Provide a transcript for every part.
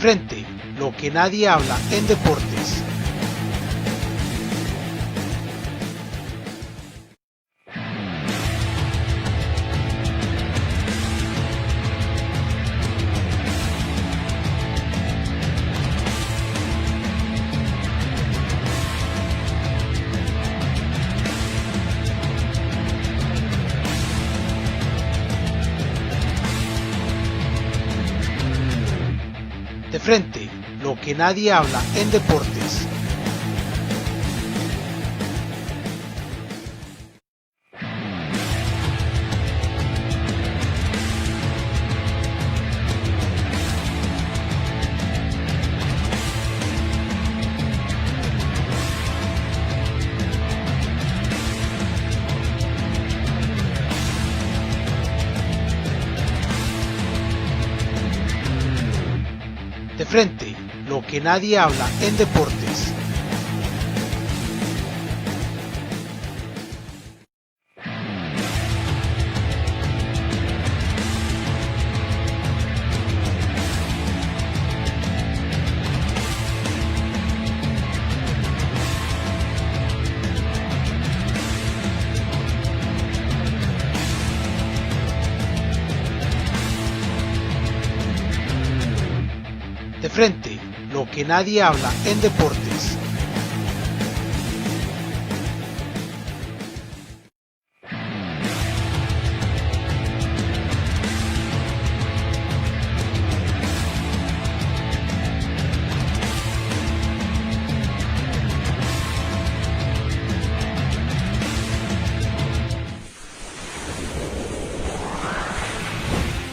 frente, lo que nadie habla en deportes. De frente, lo que nadie habla en deportes. De frente, lo que nadie habla en deportes. De frente, lo que nadie habla en deportes.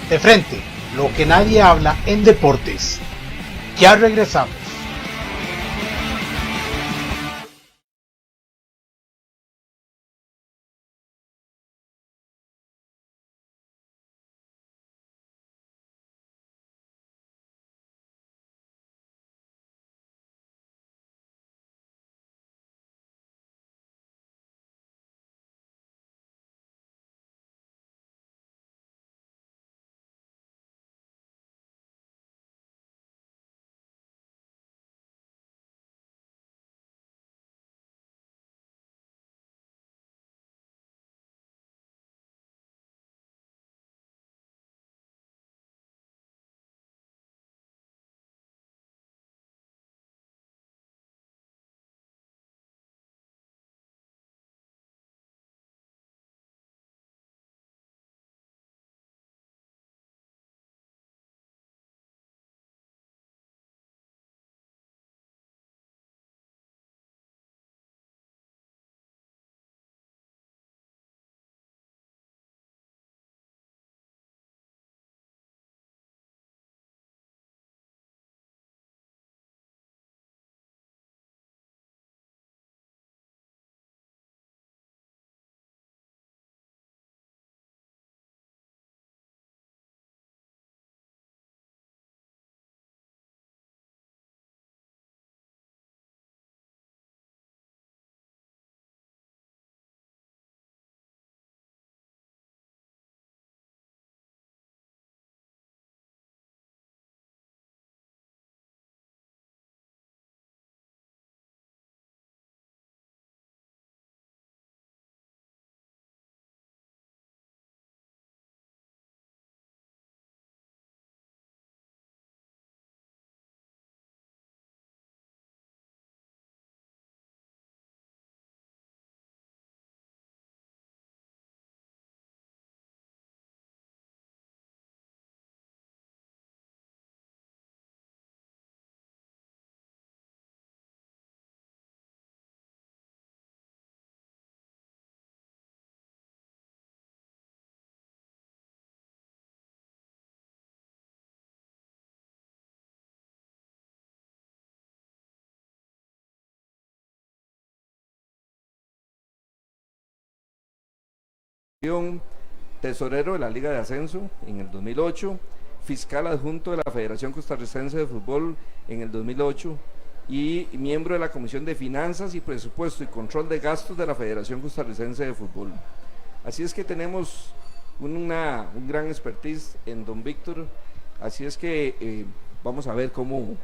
De frente, lo que nadie habla en deportes. Ya regresamos. Tesorero de la Liga de Ascenso en el 2008, fiscal adjunto de la Federación Costarricense de Fútbol en el 2008 y miembro de la Comisión de Finanzas y Presupuesto y Control de Gastos de la Federación Costarricense de Fútbol. Así es que tenemos un gran expertise en don Víctor, así es que vamos a ver cómo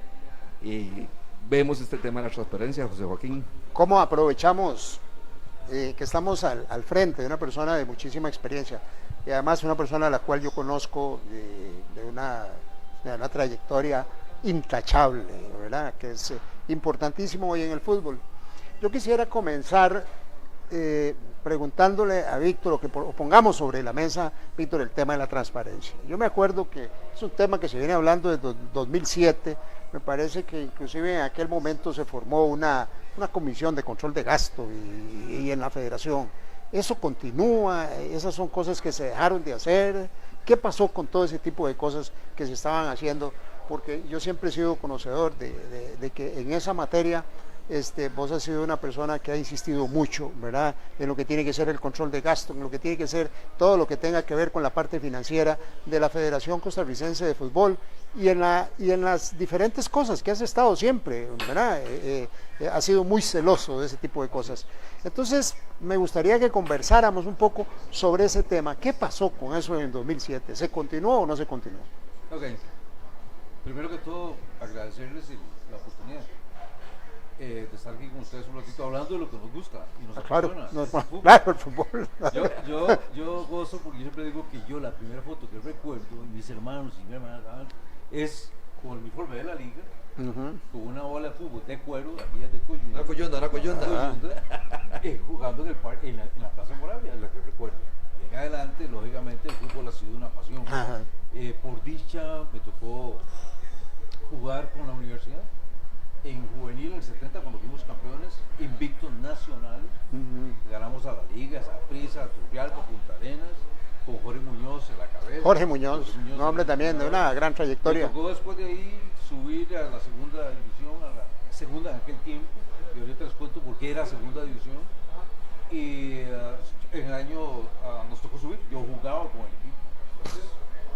vemos este tema de la transparencia, José Joaquín. ¿Cómo aprovechamos que estamos al frente de una persona de muchísima experiencia y además una persona a la cual yo conozco de una trayectoria intachable, ¿verdad? Que es importantísimo hoy en el fútbol? Yo quisiera comenzar preguntándole a Víctor, o pongamos sobre la mesa, Víctor, el tema de la transparencia. Yo me acuerdo que es un tema que se viene hablando desde 2007, me parece que inclusive en aquel momento se formó una comisión de control de gasto y en la federación. Eso continúa, esas son cosas que se dejaron de hacer. ¿Qué pasó con todo ese tipo de cosas que se estaban haciendo? Porque yo siempre he sido conocedor de que en esa materia vos has sido una persona que ha insistido mucho, ¿verdad?, en lo que tiene que ser el control de gasto, en lo que tiene que ser todo lo que tenga que ver con la parte financiera de la Federación Costarricense de Fútbol y en las diferentes cosas que has estado siempre, ¿verdad? Has sido muy celoso de ese tipo de cosas. Entonces, me gustaría que conversáramos un poco sobre ese tema. ¿Qué pasó con eso en 2007? ¿Se continuó o no se continuó? Ok. Primero que todo, agradecerles la oportunidad de estar aquí con ustedes un ratito hablando de lo que nos gusta y nos apasiona. Claro, el fútbol. Yo gozo porque yo siempre digo que yo la primera foto que recuerdo, mis hermanos y mi hermana, es con el uniforme de la liga, con una bola de fútbol de cuero, aquellas de coyunda. Una coyunda. Jugando en la Plaza Moravia, es la que recuerdo. En adelante, lógicamente, el fútbol ha sido una pasión. Por dicha, me tocó jugar con la universidad. En juvenil, en el 70, cuando fuimos campeones, invictos nacionales, ganamos a la Liga, a Saprissa, a Turrialba, a Punta Arenas, con Jorge Muñoz en la cabeza. Jorge Muñoz, un hombre también de una gran trayectoria. Me tocó después de ahí subir a la segunda división, a la segunda en aquel tiempo, y ahorita les cuento por qué era segunda división. Y en el año nos tocó subir, yo jugaba con el equipo.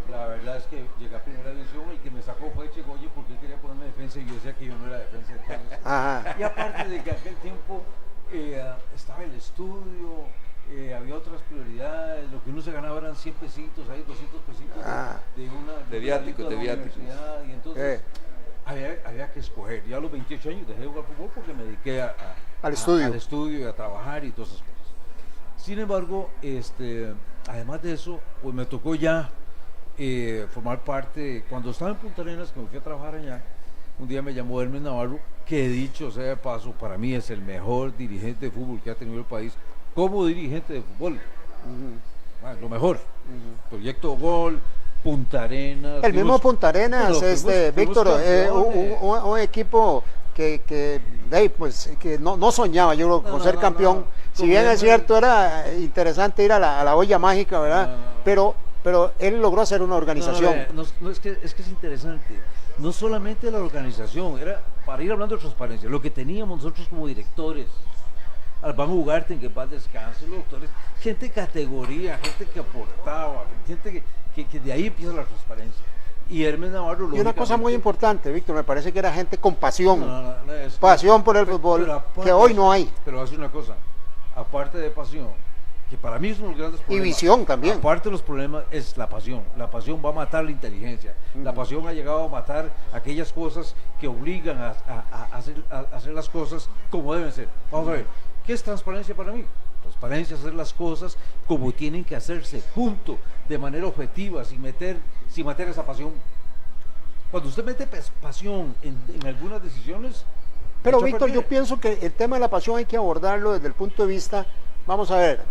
La verdad es que llegué a primera división y el que me sacó fue Chegoye porque él quería ponerme defensa y yo decía que yo no era defensa. Entonces, y aparte de que aquel tiempo estaba el estudio, había otras prioridades, lo que uno se ganaba eran 100 pesitos, ahí 200 pesitos de viáticos. Y entonces había que escoger. Yo a los 28 años dejé de jugar fútbol porque me dediqué al estudio y a trabajar y todas esas cosas. Sin embargo, además de eso, pues me tocó ya formar parte. Cuando estaba en Punta Arenas, que me fui a trabajar allá, un día me llamó Hermes Navarro, que dicho sea de paso, para mí es el mejor dirigente de fútbol que ha tenido el país, como dirigente de fútbol. Lo mejor. Proyecto Gol, Punta Arenas. El mismo Punta Arenas, Víctor, un equipo que no soñaba, yo creo, con ser campeón. Si bien es cierto, era interesante ir a la olla mágica, ¿verdad? Pero él logró hacer una organización. Es que es interesante. No solamente la organización, era para ir hablando de transparencia, lo que teníamos nosotros como directores. Albán Ugarte, en que paz descanse, los doctores, gente de categoría, gente que aportaba, gente que de ahí empieza la transparencia. Y Hermes Navarro. Y una cosa muy importante, Víctor, me parece que era gente con pasión, pasión por el fútbol, aparte, que hoy no hay. Pero hace una cosa, aparte de pasión, que para mí es uno de los grandes problemas. Y visión también. Aparte de los problemas es la pasión va a matar la inteligencia, la pasión ha llegado a matar aquellas cosas que obligan a hacer las cosas como deben ser. Vamos a ver, ¿qué es transparencia para mí? Transparencia es hacer las cosas como tienen que hacerse, punto, de manera objetiva, sin meter esa pasión. Cuando usted mete pasión en algunas decisiones. Pero Víctor, yo pienso que el tema de la pasión hay que abordarlo desde el punto de vista, vamos a ver,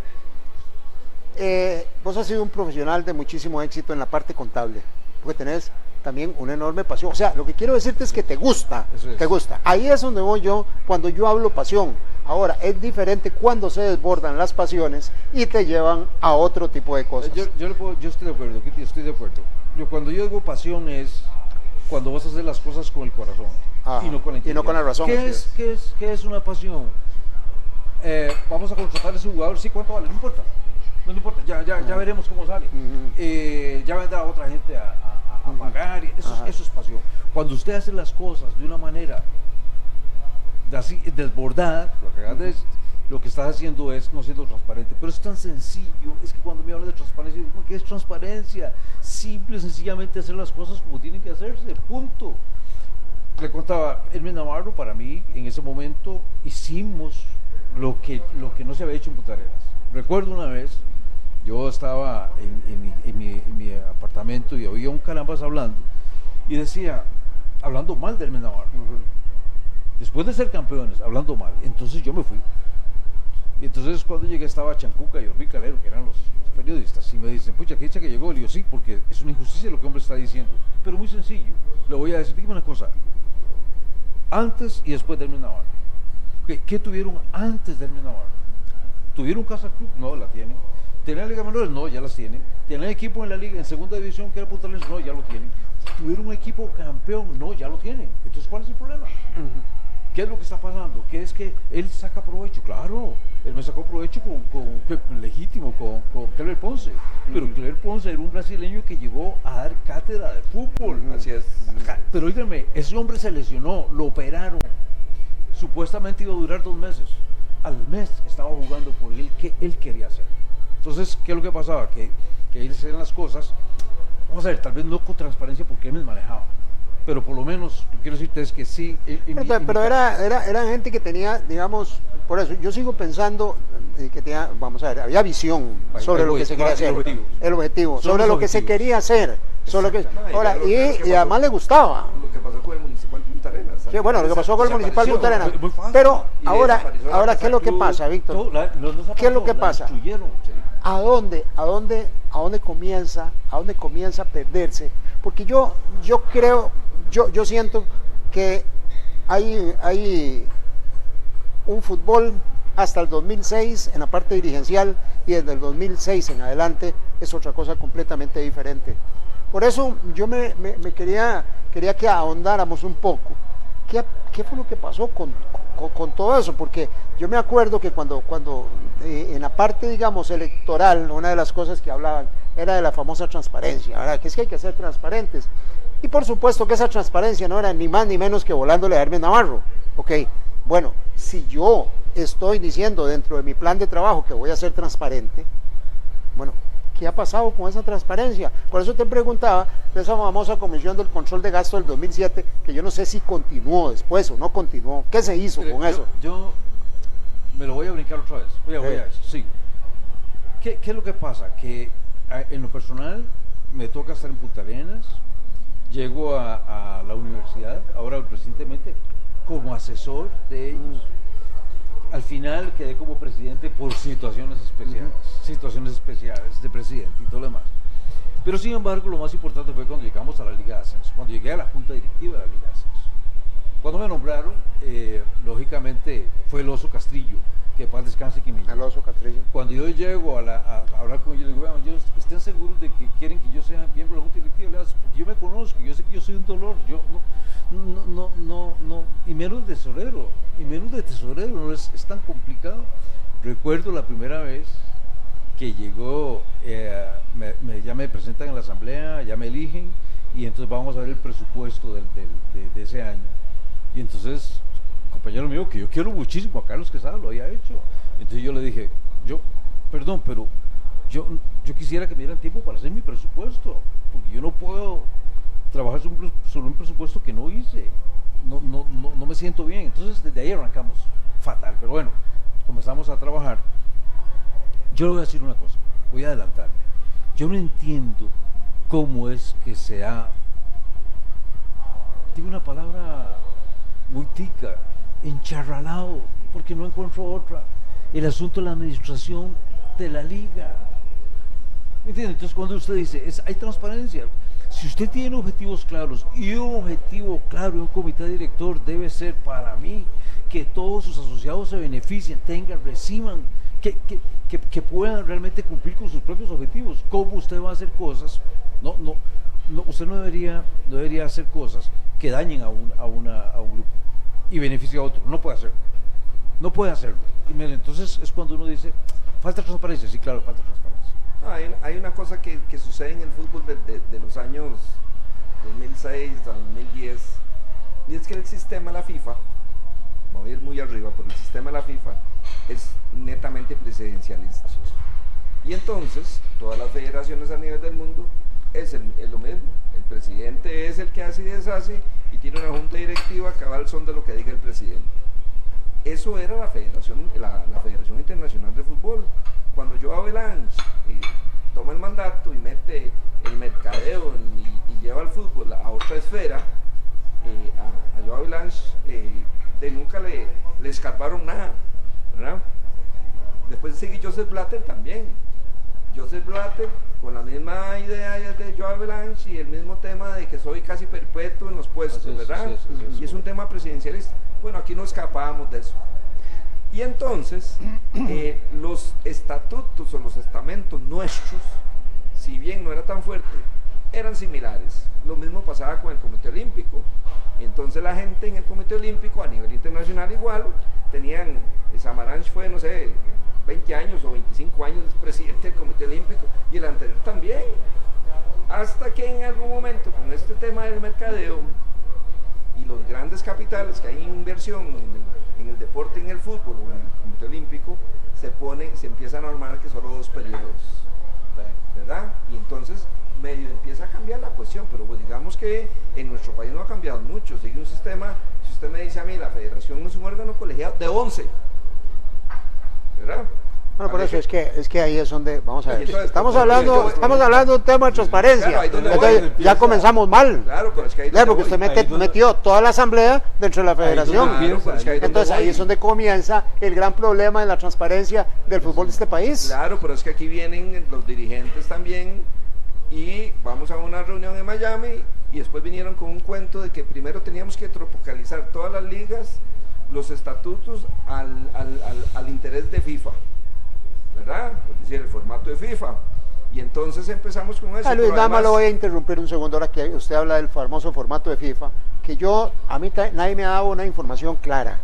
vos has sido un profesional de muchísimo éxito en la parte contable, porque tenés también una enorme pasión. O sea, lo que quiero decirte es que te gusta, te gusta. Ahí es donde voy yo cuando yo hablo pasión. Ahora, es diferente cuando se desbordan las pasiones y te llevan a otro tipo de cosas. Yo estoy de acuerdo, Kitty, estoy de acuerdo. Cuando yo digo pasión es cuando vas a hacer las cosas con el corazón y no con la inteligencia. Y no con la razón. ¿Qué es una pasión? Vamos a contratar a ese jugador, sí, ¿cuánto vale? No importa. No importa, ya veremos cómo sale. Ya vendrá otra gente a pagar. Eso es pasión. Cuando usted hace las cosas de una manera así desbordada, lo que estás haciendo es no siendo transparente. Pero es tan sencillo, es que cuando me hablan de transparencia, ¿qué es transparencia? Simple y sencillamente hacer las cosas como tienen que hacerse, punto. le contaba, Hermes Navarro, para mí, en ese momento, hicimos lo que no se había hecho en Punta Arenas. Recuerdo una vez, yo estaba en mi apartamento y oía un carambas hablando, y decía, hablando mal de Hermes Navarro. Después de ser campeones, hablando mal. Entonces yo me fui. Y entonces cuando llegué estaba Chancuca y Orbi Calero, que eran los periodistas, y me dicen, pucha, ¿qué dice que llegó? Le digo, sí, porque es una injusticia lo que el hombre está diciendo. Pero muy sencillo. Le voy a decir, dígame una cosa. Antes y después de Hermes Navarro. ¿Qué tuvieron antes de Hermes Navarro? ¿Tuvieron Casa Club? No, la tienen. ¿Tenían Liga Menores? No, ya las tienen. ¿Tenían equipo en la Liga, en segunda división, que era Punta Arenas? No, ya lo tienen. ¿Tuvieron un equipo campeón? No, ya lo tienen. Entonces, ¿cuál es el problema? ¿Qué es lo que está pasando? ¿Qué es que él saca provecho? Claro, él me sacó provecho legítimo con Cleber Ponce. Pero Cleber Ponce era un brasileño que llegó a dar cátedra de fútbol. Así es. Pero oígame, ese hombre se lesionó, lo operaron. Supuestamente iba a durar 2 meses. Al mes estaba jugando por él, que él quería hacer. Entonces, ¿qué es lo que pasaba? Que ahí se hacían las cosas, vamos a ver, tal vez no con transparencia porque él me manejaba. Pero por lo menos, quiero decirte es que sí. Pero eran gente que tenía, digamos, por eso, yo sigo pensando que tenía, vamos a ver, había visión sobre lo que se quería hacer. El objetivo, sobre lo que se quería hacer. Ahora, y además le gustaba. Lo que pasó con el Municipal Punta Arenas. Sí, bueno, lo que pasó con el Municipal Punta Arenas. Pero ahora, ¿qué es lo que pasa, Víctor? ¿Qué es lo que pasa? ¿A dónde comienza a perderse? Porque yo creo, yo siento que hay un fútbol hasta el 2006 en la parte dirigencial y desde el 2006 en adelante es otra cosa completamente diferente. Por eso yo me quería que ahondáramos un poco. ¿Qué fue lo que pasó con todo eso? Porque yo me acuerdo que cuando en la parte, digamos, electoral, una de las cosas que hablaban era de la famosa transparencia, ¿verdad? Que es que hay que ser transparentes. Y por supuesto que esa transparencia no era ni más ni menos que volándole a Hermes Navarro. Ok, bueno, si yo estoy diciendo dentro de mi plan de trabajo que voy a ser transparente, bueno, ¿qué ha pasado con esa transparencia? Por eso te preguntaba de esa famosa comisión del control de gasto del 2007, que yo no sé si continuó después o no continuó. ¿Qué se hizo con eso? Yo me lo voy a brincar otra vez. Voy a eso, sigo. ¿Qué es lo que pasa? Que en lo personal me toca estar en Punta Arenas, llego a la universidad, ahora recientemente, como asesor de ellos. Al final quedé como presidente por situaciones especiales de presidente y todo lo demás. Pero sin embargo, lo más importante fue cuando llegamos a la Liga de Ascenso, cuando llegué a la Junta Directiva de la Liga de Ascenso. Cuando me nombraron, lógicamente fue el Oso Castrillo, que paz descanse que me llama. El Oso Castrillo. Cuando yo llego a hablar con ellos, le digo, bueno, ¿estén seguros de que quieren que yo sea miembro de la Junta Directiva? Porque yo me conozco, yo sé que yo soy un dolor, yo no, y menos de tesorero, no es tan complicado. Recuerdo la primera vez que llegó, ya me presentan en la asamblea, ya me eligen, y entonces vamos a ver el presupuesto de ese año. Y entonces, un compañero mío que yo quiero muchísimo, a Carlos Quesada, lo había hecho. Entonces yo le dije, perdón, pero yo quisiera que me dieran tiempo para hacer mi presupuesto, porque yo no puedo trabajar sobre un presupuesto que no hice, no me siento bien. Entonces desde ahí arrancamos fatal, pero bueno, comenzamos a trabajar. Yo le voy a decir una cosa, voy a adelantarme. Yo no entiendo cómo es que se ha, digo una palabra muy tica, encharralado, porque no encuentro otra, el asunto de la administración de la liga. ¿Me entiende? Entonces cuando usted dice, hay transparencia. Si usted tiene objetivos claros, y un objetivo claro de un comité director debe ser para mí que todos sus asociados se beneficien, reciban, que puedan realmente cumplir con sus propios objetivos. ¿Cómo usted va a hacer cosas? Usted no debería hacer cosas que dañen a un grupo y beneficien a otro. No puede hacerlo. Y entonces es cuando uno dice, falta transparencia. Sí, claro, falta transparencia. Hay una cosa que sucede en el fútbol de los años 2006 a 2010, y es que el sistema de la FIFA, voy a ir muy arriba, pero el sistema de la FIFA es netamente presidencialista. Y entonces, todas las federaciones a nivel del mundo es lo mismo. El presidente es el que hace y deshace y tiene una junta directiva cabal son de lo que diga el presidente. Eso era la Federación Internacional de Fútbol. Cuando Joao Belange toma el mandato y mete el mercadeo y lleva el fútbol a otra esfera, a Joao Belange nunca le escarbaron nada, ¿verdad? Después sigue Joseph Blatter también. Joseph Blatter con la misma idea de Joao Belange y el mismo tema de que soy casi perpetuo en los puestos, ¿verdad? Y es un tema presidencialista. Bueno, aquí no escapábamos de eso. Y entonces, los estatutos o los estamentos nuestros, si bien no era tan fuerte, eran similares. Lo mismo pasaba con el Comité Olímpico. Entonces la gente en el Comité Olímpico, a nivel internacional igual, tenían, Samaranch fue, no sé, 20 años o 25 años presidente del Comité Olímpico, y el anterior también. Hasta que en algún momento, con este tema del mercadeo y los grandes capitales que hay en inversión en el deporte, en el fútbol o en el Comité Olímpico, se empieza a normar que solo 2 periodos, ¿verdad? Y entonces medio empieza a cambiar la cuestión, pero pues digamos que en nuestro país no ha cambiado mucho, sigue un sistema. Si usted me dice a mí, la federación es un órgano colegiado de 11, ¿verdad? Bueno, por eso es que ahí es donde, vamos a ver, estamos hablando de un tema de transparencia, claro, entonces ya comenzamos mal, claro, pero es que porque usted metió toda la asamblea dentro de la federación, entonces ahí es donde comienza el gran problema de la transparencia del fútbol de este país. Claro, pero es que aquí vienen los dirigentes también y vamos a una reunión en Miami y después vinieron con un cuento de que primero teníamos que tropicalizar todas las ligas, los estatutos al interés de FIFA, ¿verdad? Es decir, el formato de FIFA. Y entonces empezamos con eso. Luis, nada más lo voy a interrumpir un segundo ahora que usted habla del famoso formato de FIFA, que a mí nadie me ha dado una información clara,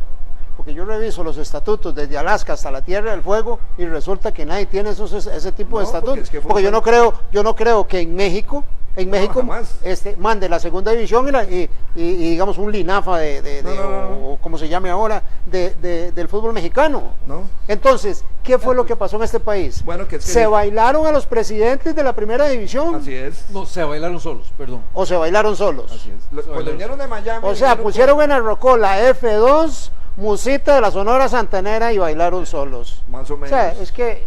porque yo reviso los estatutos desde Alaska hasta la Tierra del Fuego y resulta que nadie tiene ese tipo de estatutos, porque yo no creo que en México mande la segunda división y digamos un Linafa o como se llame ahora del fútbol mexicano. No. Entonces, ¿qué fue lo que pasó en este país? Bueno, se bailaron a los presidentes de la primera división. Así es. No, se bailaron solos, perdón. O se bailaron solos. Así es. Cuando vinieron de Miami. O sea, pusieron en el rocó la F2, Musita de la Sonora Santanera y bailaron solos. Más o menos. O sea, es que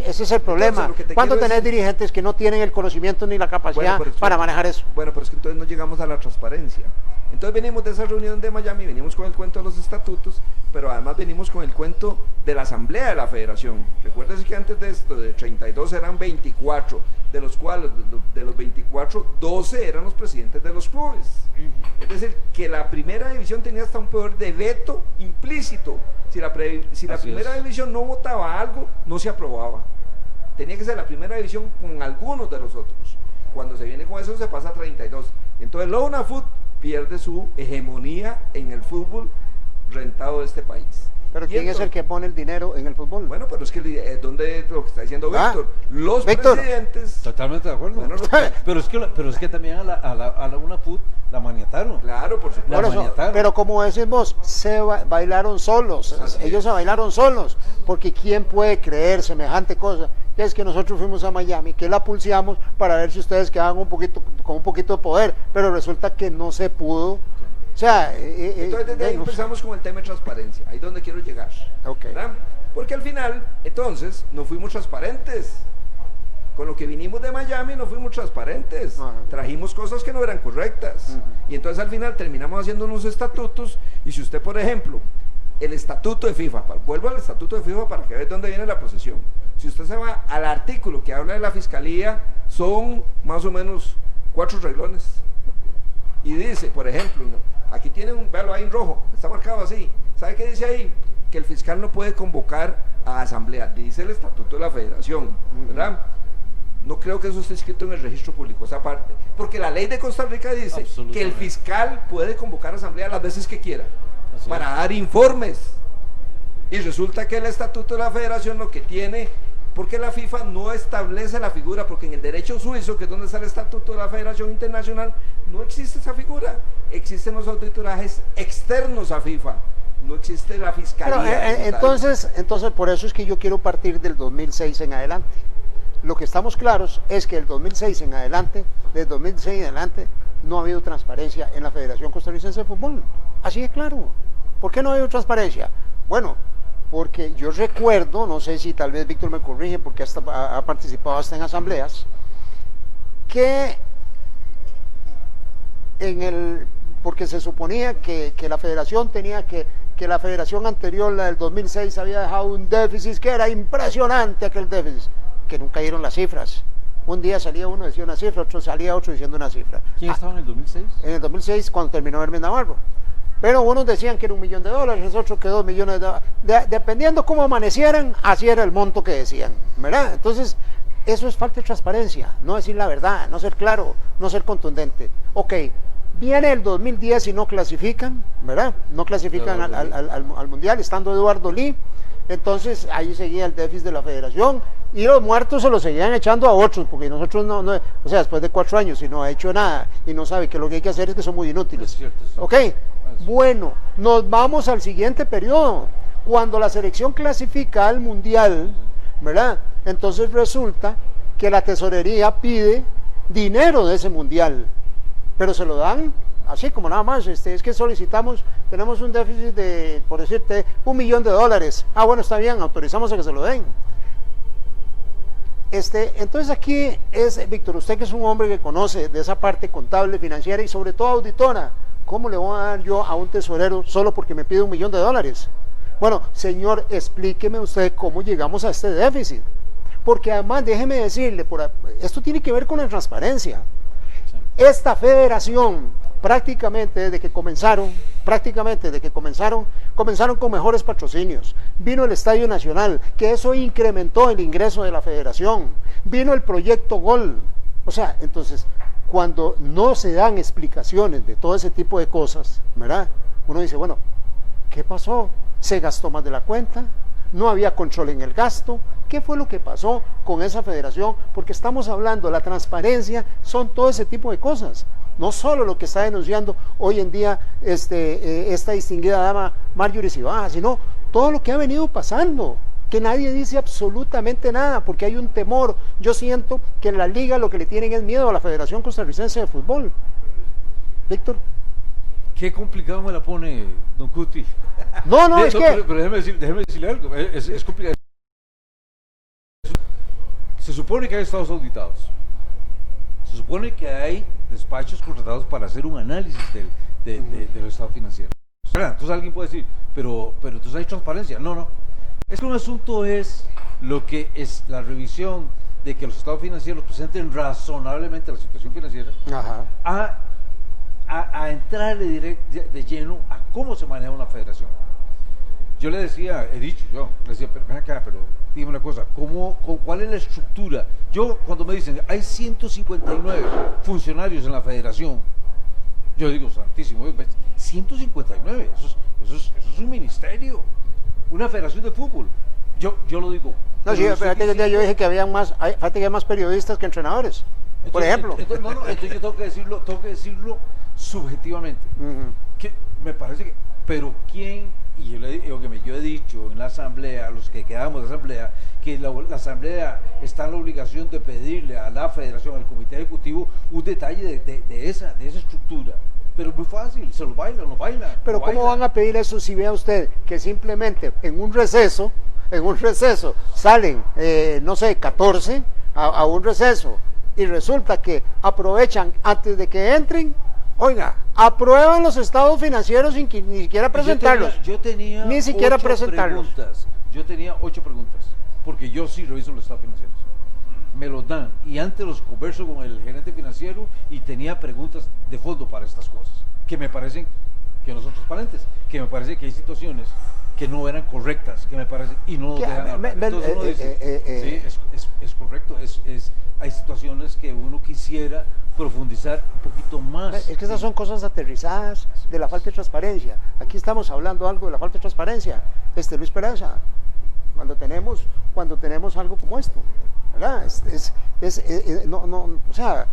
ese es el problema. Entonces, ¿Cuándo tenés dirigentes que no tienen el conocimiento ni la capacidad para manejar eso? Bueno, pero es que entonces no llegamos a la transparencia. Entonces venimos de esa reunión de Miami, venimos con el cuento de los estatutos, pero además venimos con el cuento de la asamblea de la federación. Recuérdese que antes de esto, de 32 eran 24, de los cuales, de los 24, 12 eran los presidentes de los clubes. Es decir, que la primera división tenía hasta un poder de veto implícito. Si la primera división no votaba algo, no se aprobaba. Tenía que ser la primera división con algunos de los otros. Cuando se viene con eso se pasa a 32. Entonces la UNAFUT pierde su hegemonía en el fútbol rentado de este país. Pero ¿quién es el que pone el dinero en el fútbol? Bueno, pero es que donde lo que está diciendo Víctor, los presidentes. Totalmente de acuerdo. Bueno, pero es que también a la UNAFUT la maniataron. Claro, por supuesto. Pero como decís vos, se bailaron solos. Ellos se bailaron solos. Porque ¿quién puede creer semejante cosa? Es que nosotros fuimos a Miami, que la pulseamos para ver si ustedes quedaban con un poquito de poder, pero resulta que no se pudo. O sea, entonces desde ahí empezamos con el tema de transparencia, ahí es donde quiero llegar, ¿verdad? Porque al final, entonces, no fuimos transparentes. Con lo que vinimos de Miami no fuimos transparentes, trajimos cosas que no eran correctas, y entonces al final terminamos haciendo unos estatutos, y si usted, por ejemplo, el estatuto de FIFA, vuelvo al estatuto de FIFA para que vea dónde viene la posesión. Si usted se va al artículo que habla de la fiscalía, son más o menos 4 renglones. Y dice, por ejemplo, aquí tiene véalo ahí en rojo, está marcado así. ¿Sabe qué dice ahí? Que el fiscal no puede convocar a asamblea, dice el estatuto de la federación, ¿verdad? No creo que eso esté escrito en el registro público, esa parte. Porque la ley de Costa Rica dice que el fiscal puede convocar a asamblea las veces que quiera, para dar informes. Y resulta que el estatuto de la federación lo que tiene, porque la FIFA no establece la figura, porque en el derecho suizo, que es donde está el estatuto de la Federación Internacional, no existe esa figura. Existen los auditorajes externos a FIFA, no existe la fiscalía. Pero, entonces por eso es que yo quiero partir del 2006 en adelante. lo que estamos claros es que del 2006 en adelante, no ha habido transparencia en la Federación Costarricense de Fútbol. Así de claro. ¿Por qué no ha habido transparencia? Bueno, porque yo recuerdo, no sé si tal vez Víctor me corrige, porque ha participado hasta en asambleas, que porque se suponía que la federación que la federación anterior, la del 2006, había dejado un déficit que era impresionante, aquel déficit, que nunca dieron las cifras. Un día salía uno, decía una cifra, otro salía otro diciendo una cifra. ¿Quién estaba en el 2006? En el 2006, cuando terminó Hermes Navarro. Pero unos decían que era $1 millón, otros que $2 millones. Dependiendo cómo amanecieran, así era el monto que decían, ¿verdad? Entonces, eso es falta de transparencia, no decir la verdad, no ser claro, no ser contundente. Ok, viene el 2010 y no clasifican, ¿verdad? No clasifican al Mundial, estando Eduardo Lee. Entonces ahí seguía el déficit de la federación y los muertos se los seguían echando a otros, porque nosotros no, o sea, después de 4 años y no ha hecho nada y no sabe que lo que hay que hacer es que son muy inútiles. Es cierto, sí. Ok, bueno, nos vamos al siguiente periodo, cuando la selección clasifica al Mundial, ¿verdad? Entonces resulta que la tesorería pide dinero de ese Mundial, pero se lo dan así como nada más, es que solicitamos, tenemos un déficit de, por decirte, $1 millón. Ah, bueno, está bien, autorizamos a que se lo den. Entonces aquí es, Víctor, usted que es un hombre que conoce de esa parte contable, financiera y sobre todo auditora, ¿cómo le voy a dar yo a un tesorero solo porque me pide $1 millón? Bueno, señor, explíqueme usted cómo llegamos a este déficit, porque además déjeme decirle, esto tiene que ver con la transparencia. Esta federación prácticamente desde que comenzaron con mejores patrocinios. Vino el Estadio Nacional, que eso incrementó el ingreso de la federación. Vino el proyecto Gol. O sea, entonces, cuando no se dan explicaciones de todo ese tipo de cosas, ¿verdad? Uno dice, bueno, ¿qué pasó? ¿Se gastó más de la cuenta? ¿No había control en el gasto? ¿Qué fue lo que pasó con esa federación? Porque estamos hablando, la transparencia son todo ese tipo de cosas. No solo lo que está denunciando hoy en día esta distinguida dama Marjorie Cibaja, sino todo lo que ha venido pasando, que nadie dice absolutamente nada, porque hay un temor. Yo siento que en la liga lo que le tienen es miedo a la Federación Costarricense de Fútbol. Víctor. Qué complicado me la pone don Cuti. No, es que... Pero déjeme decirle algo, es complicado. Se supone que hay estados auditados. Se supone que hay despachos contratados para hacer un análisis de los estados financieros. Entonces alguien puede decir, pero entonces hay transparencia. No. Es que un asunto es lo que es la revisión de que los estados financieros presenten razonablemente la situación financiera. Ajá. A entrarle de lleno a cómo se maneja una federación. Yo le decía, le decía, pero ven acá, pero dime una cosa, ¿cuál es la estructura? Yo, cuando me dicen, hay 159 funcionarios en la federación, yo digo, santísimo, 159, eso es un ministerio, una federación de fútbol. Yo lo digo. No, sí, fíjate, yo dije que había más periodistas que entrenadores, por ejemplo. Entonces yo tengo que decirlo subjetivamente. Que me parece que, pero ¿quién? Y yo he dicho en la asamblea, los que quedamos de asamblea, que la asamblea está en la obligación de pedirle a la federación, al comité ejecutivo, un detalle de esa estructura. Pero es muy fácil, se lo bailan, no bailan. Pero ¿cómo van a pedir eso si vea usted que simplemente en un receso salen, no sé, 14 a un receso y resulta que aprovechan antes de que entren? Oiga, aprueban los estados financieros sin ni siquiera presentarlos. Yo tenía ni siquiera presentarlos. Yo tenía 8 preguntas, porque yo sí reviso los estados financieros. Me los dan y antes los converso con el gerente financiero y tenía preguntas de fondo para estas cosas, que me parecen que no son transparentes, que me parece que hay situaciones que no eran correctas, que me parecen y no dejan hablar. Entonces uno dice, sí, es correcto, hay situaciones que uno quisiera profundizar un poquito más. Es que esas son cosas aterrizadas de la falta de transparencia. Aquí estamos hablando algo de la falta de transparencia. Luis Peraza, cuando tenemos algo como esto, ¿verdad? O sea,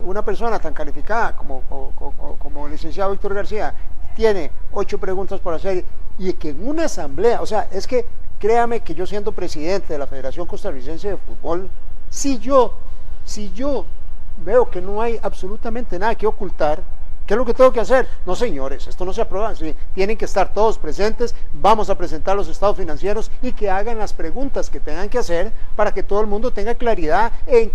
una persona tan calificada como el licenciado Víctor García tiene 8 preguntas por hacer y que en una asamblea, o sea, es que créame que yo siendo presidente de la Federación Costarricense de Fútbol, si yo veo que no hay absolutamente nada que ocultar, ¿qué es lo que tengo que hacer? No, señores, esto no se aprueba, sí, tienen que estar todos presentes, vamos a presentar los estados financieros y que hagan las preguntas que tengan que hacer para que todo el mundo tenga claridad en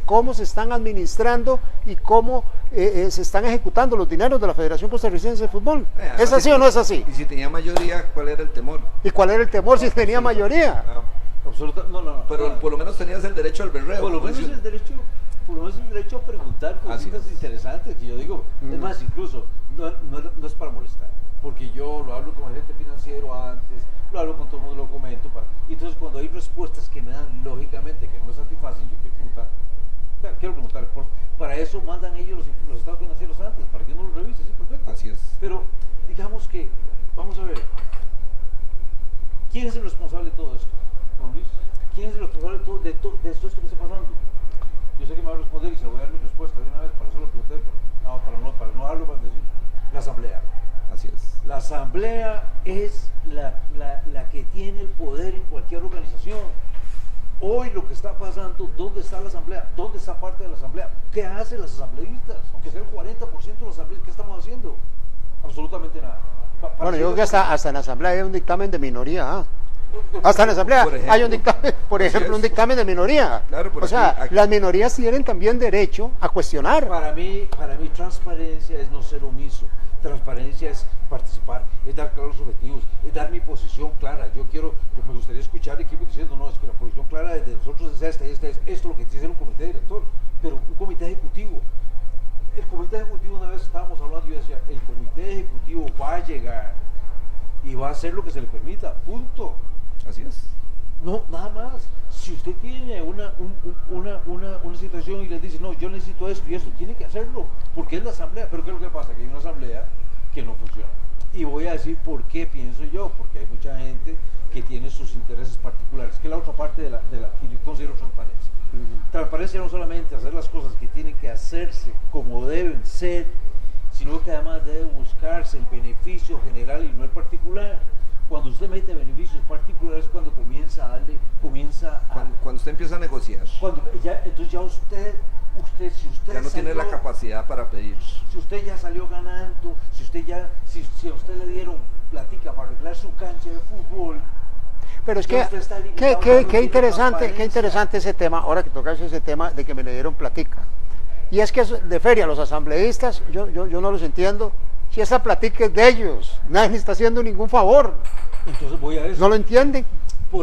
cómo se están administrando y cómo se están ejecutando los dineros de la Federación Costarricense de Fútbol. ¿Es así o no es así? Y si tenía mayoría, ¿cuál era el temor? ¿Y cuál era el temor si tenía mayoría? No. Pero por lo menos tenías el derecho al berreo. Por lo menos el derecho a preguntar cositas interesantes, que yo digo, es más, incluso, no es para molestar, porque yo lo hablo con el gerente financiero antes, lo hablo con todo el mundo, lo comento, y entonces cuando hay respuestas que me dan lógicamente, que no me satisfacen, yo quiero preguntar, para eso mandan ellos los estados financieros antes, para que uno los revise, sí, perfecto. Así es. Pero, digamos que, vamos a ver, ¿quién es el responsable de todo esto? ¿Don Luis? ¿Quién es el responsable de todo esto que está pasando? Yo sé que me va a responder y se lo voy a dar mi respuesta de una vez, para eso lo pregunté, para no darlo para decir, la asamblea. Así es. La asamblea es la que tiene el poder en cualquier organización. Hoy lo que está pasando, ¿dónde está la asamblea? ¿Dónde está parte de la asamblea? ¿Qué hacen las asambleístas? Aunque sea el 40% de las asambleas, ¿qué estamos haciendo? Absolutamente nada. Bueno, yo creo que hasta en la asamblea hay un dictamen de minoría, Hasta en la asamblea hay un dictamen, por ejemplo, un dictamen de minoría. Claro, o sea, aquí las minorías tienen también derecho a cuestionar. Para mí transparencia es no ser omiso. Transparencia es participar, es dar claros objetivos, es dar mi posición clara. Yo me gustaría escuchar equipos diciendo, no, es que la posición clara de nosotros es esta, esto es lo que tiene que ser un comité director, pero un comité ejecutivo. El comité ejecutivo, una vez estábamos hablando, yo decía, el comité ejecutivo va a llegar y va a hacer lo que se le permita, punto. Así es. No, nada más. Si usted tiene una situación y le dice, no, yo necesito esto y esto, tiene que hacerlo, porque es la asamblea. Pero ¿qué es lo que pasa? Que hay una asamblea que no funciona. Y voy a decir por qué pienso yo, porque hay mucha gente que tiene sus intereses particulares, que es la otra parte de la que yo considero transparencia. Transparencia no solamente hacer las cosas que tienen que hacerse como deben ser, sino que además debe buscarse el beneficio general y no el particular. Cuando usted mete beneficios particulares, cuando cuando usted empieza a negociar. Entonces ya usted si usted ya no tiene la capacidad para pedir. Si usted ya salió ganando, si a usted le dieron platica para arreglar su cancha de fútbol. Pero es que, qué interesante ese tema, ahora que tocas ese tema de que me le dieron platica. Y es que de feria, los asambleístas, yo no los entiendo. Si esa platica es de ellos, nadie les está haciendo ningún favor. Entonces voy a eso. No lo entienden.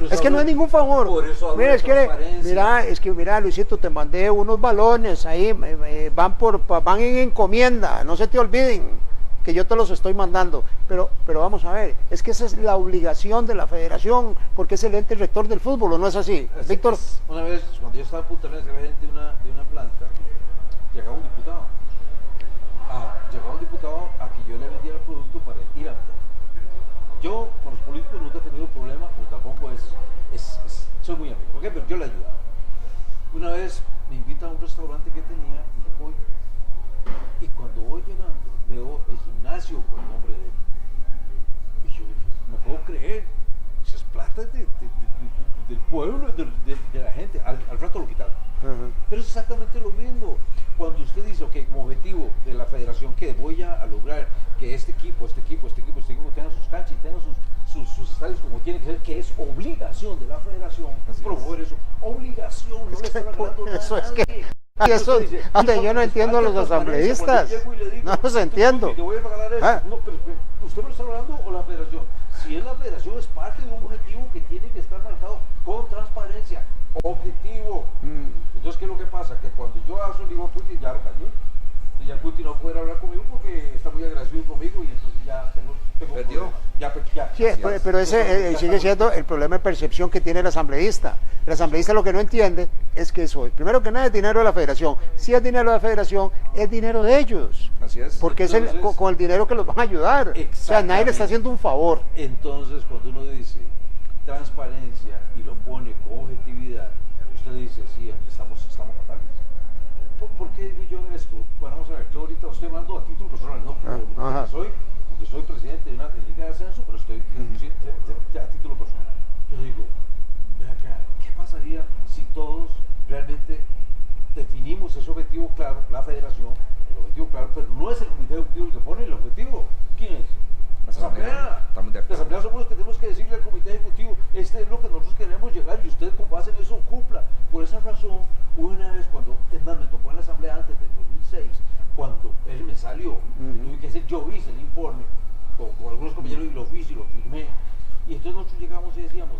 Es que no es ningún favor. Por eso mira, Luisito, te mandé unos balones ahí, van en encomienda, no se te olviden que yo te los estoy mandando. Pero vamos a ver, es que esa es la obligación de la federación, porque es el ente rector del fútbol, ¿o no es así? Víctor. Una vez, cuando yo estaba en Punta Arenas, era gerente de una planta, llegaba un diputado. Llegaba un diputado a que yo le vendiera el producto para ir a vender. Yo con los políticos nunca he tenido problema, pero tampoco soy muy amigo, ¿ok? Pero yo le ayudaba. Una vez me invita a un restaurante que tenía y yo voy. Y cuando voy llegando, veo el gimnasio con el nombre de él. Y yo no puedo creer, si es plata del pueblo, de la gente. Al rato lo quitaron. Pero es exactamente lo mismo. Cuando usted dice, ok, como objetivo de la federación, que voy a lograr que este equipo tenga sus canchas y tenga sus estadios como tiene que ser, que es obligación de la federación promover eso. Obligación, no le están regalando nada a nadie. Yo no entiendo a los asambleístas. No los entiendo. Te voy a regalar eso. No, pero ¿usted me lo está regalando o la federación? Si es la federación, es parte de un objetivo que tiene que estar marcado con transparencia. Objetivo. Entonces, ¿qué es lo que pasa? Que cuando yo hablo, digo a Putin, ya lo cayó. Entonces ya Putin no puede hablar conmigo porque está muy agradecido conmigo y entonces ya tengo perdió. Sí, pero ese sigue siendo el problema de percepción que tiene el asambleísta. El asambleísta lo que no entiende es que eso, primero que nada, es dinero de la federación. Si es dinero de la federación, es dinero de ellos. Así es. Porque entonces, es con el dinero que los van a ayudar. O sea, nadie le está haciendo un favor. Entonces, cuando uno dice transparencia y lo pone con objetividad, usted dice, sí, estamos fatales. ¿Por qué digo yo esto? Bueno, vamos a ver, yo ahorita estoy hablando a título personal, no porque soy presidente de una liga de ascenso, pero estoy a título personal. Yo soy sentábamos y decíamos,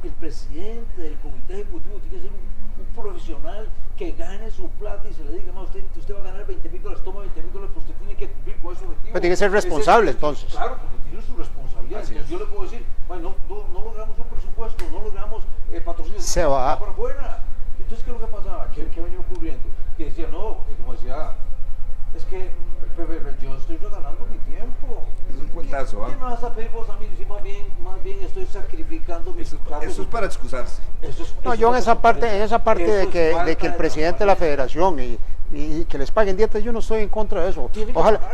el presidente del comité ejecutivo tiene que ser un profesional que gane su plata y se le diga, usted va a ganar $20,000, toma $20,000, pues usted tiene que cumplir con ese objetivo. Pero tiene que ser responsable entonces. Claro, porque tiene su responsabilidad. Entonces, yo le puedo decir, bueno, no logramos un presupuesto, no logramos patrocinio, se va para afuera. Entonces, ¿qué es lo que pasaba? ¿Qué venía ocurriendo? Que decía, no, como decía, es que yo estoy regalando mi tiempo. Es un cuentazo, ¿Qué me vas a pedir vos a mí? Si más bien estoy sacrificando mis plazos. Eso es para excusarse. No, yo en esa parte de que el presidente de la federación y que les paguen dietas, yo no estoy en contra de eso.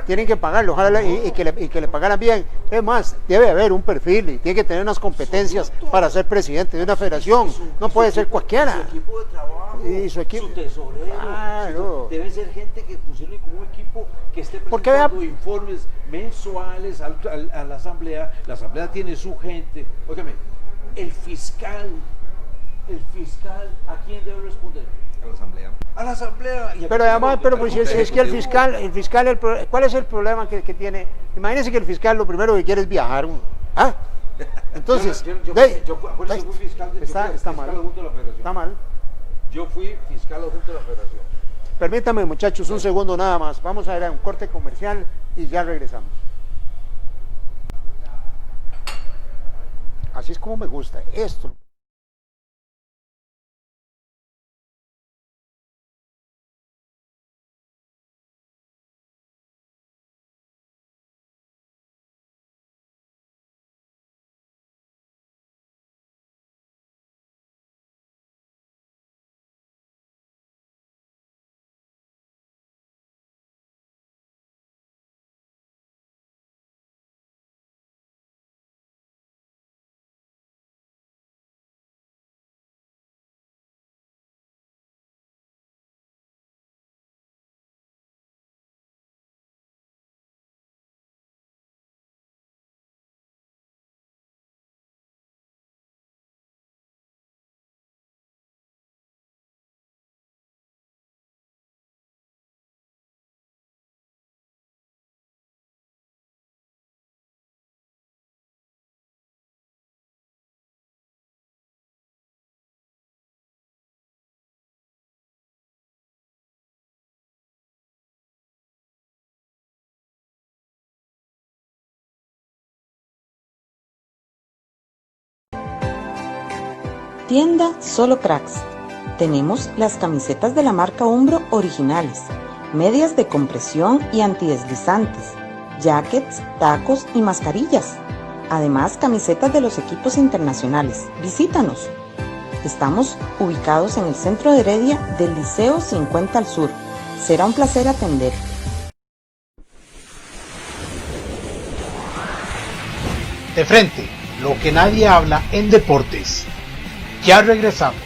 Tienen que pagarlo, ojalá y que le pagaran bien. Es más, debe haber un perfil y tiene que tener unas competencias para ser presidente de una federación. No puede ser cualquiera. Su equipo de trabajo, su equipo, su tesorero, debe ser gente que funcione como un equipo que esté presentando informes mensuales a la asamblea. La asamblea tiene su gente. Óigame, el fiscal, ¿a quién debe responder? A la asamblea. A la asamblea. Pero además, pues si es que el fiscal, ¿cuál es el problema que tiene? Imagínense que el fiscal lo primero que quiere es viajar. ¿Ah? Entonces, está mal. Yo fui fiscal adjunto de la federación. Permítame, muchachos, un segundo nada más. Vamos a ir a un corte comercial y ya regresamos. Así es como me gusta esto. Tienda Solo Cracks. Tenemos las camisetas de la marca Umbro originales, medias de compresión y antideslizantes, jackets, tacos y mascarillas. Además, camisetas de los equipos internacionales. Visítanos. Estamos ubicados en el centro de Heredia del Liceo 50 al Sur. Será un placer atender. De frente, lo que nadie habla en deportes. Ya regresamos.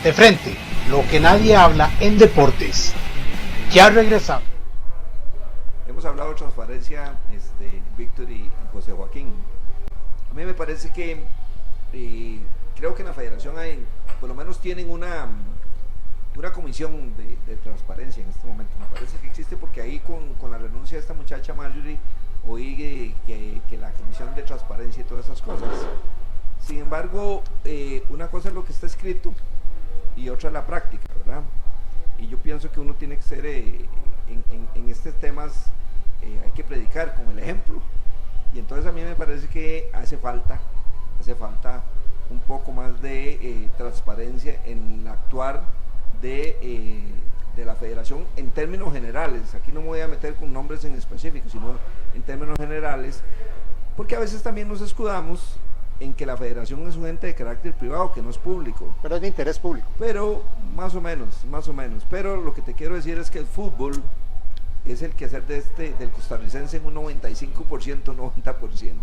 De frente, lo que nadie habla en deportes. Ya regresamos. Hemos hablado de transparencia, Víctor y José Joaquín. A mí me parece que creo que en la federación por lo menos tienen una comisión de transparencia en este momento. Me parece que existe porque ahí con la renuncia de esta muchacha Marjorie oí que la comisión de transparencia y todas esas cosas. Sin embargo, una cosa es lo que está escrito y otra es la práctica, ¿verdad? Y yo pienso que uno tiene que ser en estos temas hay que predicar con el ejemplo, y entonces a mí me parece que hace falta un poco más de transparencia en el actuar de la federación en términos generales. Aquí no me voy a meter con nombres en específico, sino en términos generales, porque a veces también nos escudamos en que la federación es un ente de carácter privado, que no es público. Pero es de interés público. Pero más o menos. Pero lo que te quiero decir es que el fútbol es el quehacer del costarricense en un 95%, 90%.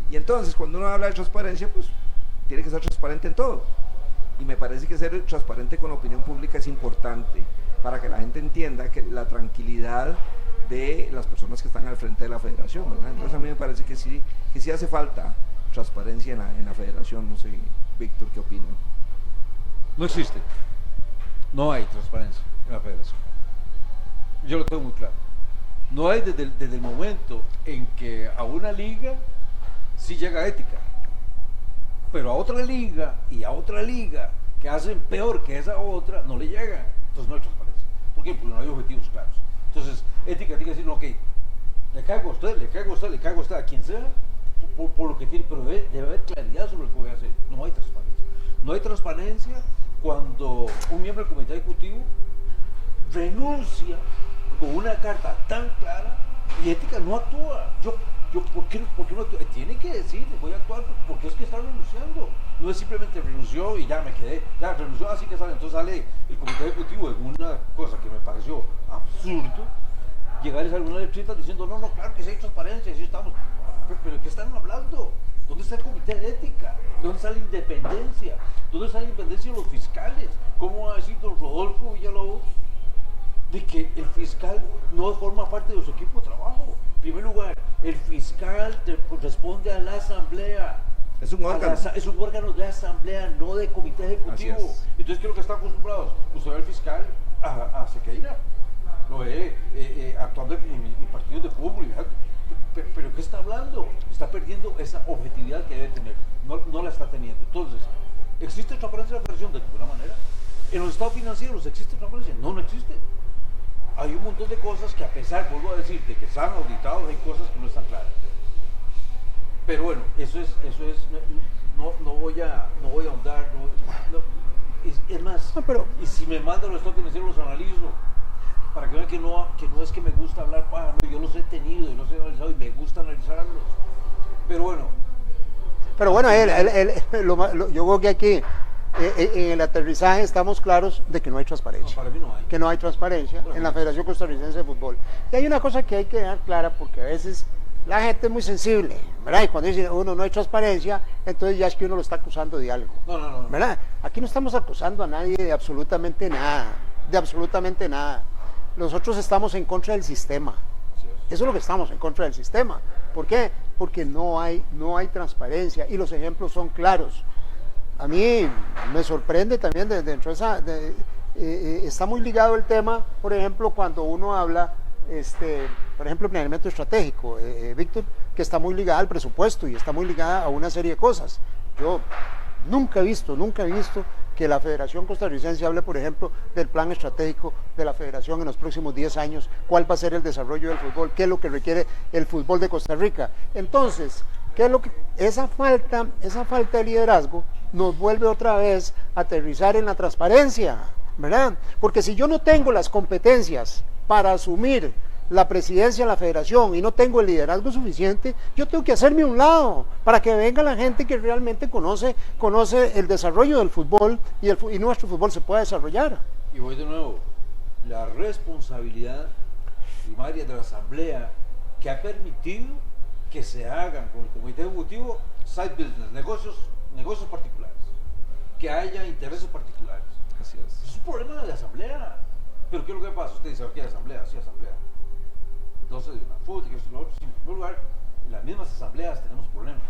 Y entonces cuando uno habla de transparencia, pues tiene que ser transparente en todo. Y me parece que ser transparente con la opinión pública es importante para que la gente entienda que la tranquilidad de las personas que están al frente de la federación, ¿verdad? Entonces a mí me parece que sí hace falta transparencia en la federación. No sé, Víctor, ¿qué opina? No existe. No hay transparencia en la federación. yo lo tengo muy claro. No hay desde el momento en que a una liga sí llega ética, pero a otra liga y a otra liga que hacen peor que esa otra, no le llega. Entonces no hay transparencia. ¿Por qué? Porque no hay objetivos claros. Entonces, ética tiene que decir, ok, le caigo a usted, le caigo a usted, le caigo a usted, a quien sea, por lo que tiene, pero debe haber claridad sobre lo que voy a hacer. No hay transparencia. No hay transparencia cuando un miembro del comité ejecutivo renuncia con una carta tan clara y ética no actúa. ¿Por qué no actúa? Tiene que decir, voy a actuar porque es que está renunciando. No es simplemente renunció y ya me quedé, ya renunció, así que sale. Entonces sale el comité ejecutivo en una cosa que me pareció absurdo, llegarles a alguna letrita diciendo, no, claro que sí hay transparencia, sí estamos. ¿Pero de qué están hablando? ¿Dónde está el comité de ética? ¿Dónde está la independencia? ¿Dónde está la independencia de los fiscales? ¿Cómo va a decir don Rodolfo Villalobos de que el fiscal no forma parte de su equipo de trabajo? En primer lugar, el fiscal corresponde a la asamblea. Es un órgano. Es un órgano de asamblea, no de comité ejecutivo. Entonces, ¿qué es lo que están acostumbrados? Usted ve al fiscal a Sequeira, lo ve actuando en partidos de fútbol. ¿Pero qué está hablando? Está perdiendo esa objetividad que debe tener. No la está teniendo. Entonces, ¿existe transparencia en la federación? De ninguna manera. ¿En los estados financieros existe transparencia? No existe. Hay un montón de cosas que, a pesar, vuelvo a decir, de que están auditados, hay cosas que no están claras. Pero bueno, eso es no voy a ahondar, es más, y si me mandan los estados financieros los analizo, para que vean que no es que me gusta hablar paja, no, yo los he tenido y los he analizado y me gusta analizarlos. Pero bueno, yo creo que aquí en el aterrizaje estamos claros de que no hay transparencia. No, para mí no hay. Que no hay transparencia en la Federación Costarricense de Fútbol. Y hay una cosa que hay que dejar clara, porque a veces la gente es muy sensible, ¿verdad? Y cuando dice uno no hay transparencia, entonces ya es que uno lo está acusando de algo. No. ¿Verdad? Aquí no estamos acusando a nadie de absolutamente nada, Nosotros estamos en contra del sistema. Eso es lo que estamos, en contra del sistema. ¿Por qué? Porque no hay transparencia y los ejemplos son claros. A mí me sorprende también dentro de esa... está muy ligado el tema, por ejemplo, cuando uno habla, por ejemplo, el planeamiento estratégico, Víctor, que está muy ligada al presupuesto y está muy ligada a una serie de cosas. Yo nunca he visto que la Federación Costarricense hable, por ejemplo, del plan estratégico de la Federación en los próximos 10 años, cuál va a ser el desarrollo del fútbol, qué es lo que requiere el fútbol de Costa Rica. Entonces, ¿qué es lo que esa falta de liderazgo nos vuelve otra vez a aterrizar en la transparencia, ¿verdad? Porque si yo no tengo las competencias para asumir la presidencia de la federación y no tengo el liderazgo suficiente, yo tengo que hacerme a un lado para que venga la gente que realmente conoce el desarrollo del fútbol y nuestro fútbol se pueda desarrollar. Y voy de nuevo, la responsabilidad primaria de la asamblea que ha permitido que se hagan con el comité ejecutivo side business, negocios particulares, que haya intereses particulares. Así es. Es un problema de la asamblea. Pero ¿qué es lo que pasa? Usted dice, ¿qué asamblea? Sí, asamblea. Entonces, la FUT y esto y lo otro, sí, en primer lugar, en las mismas asambleas tenemos problemas.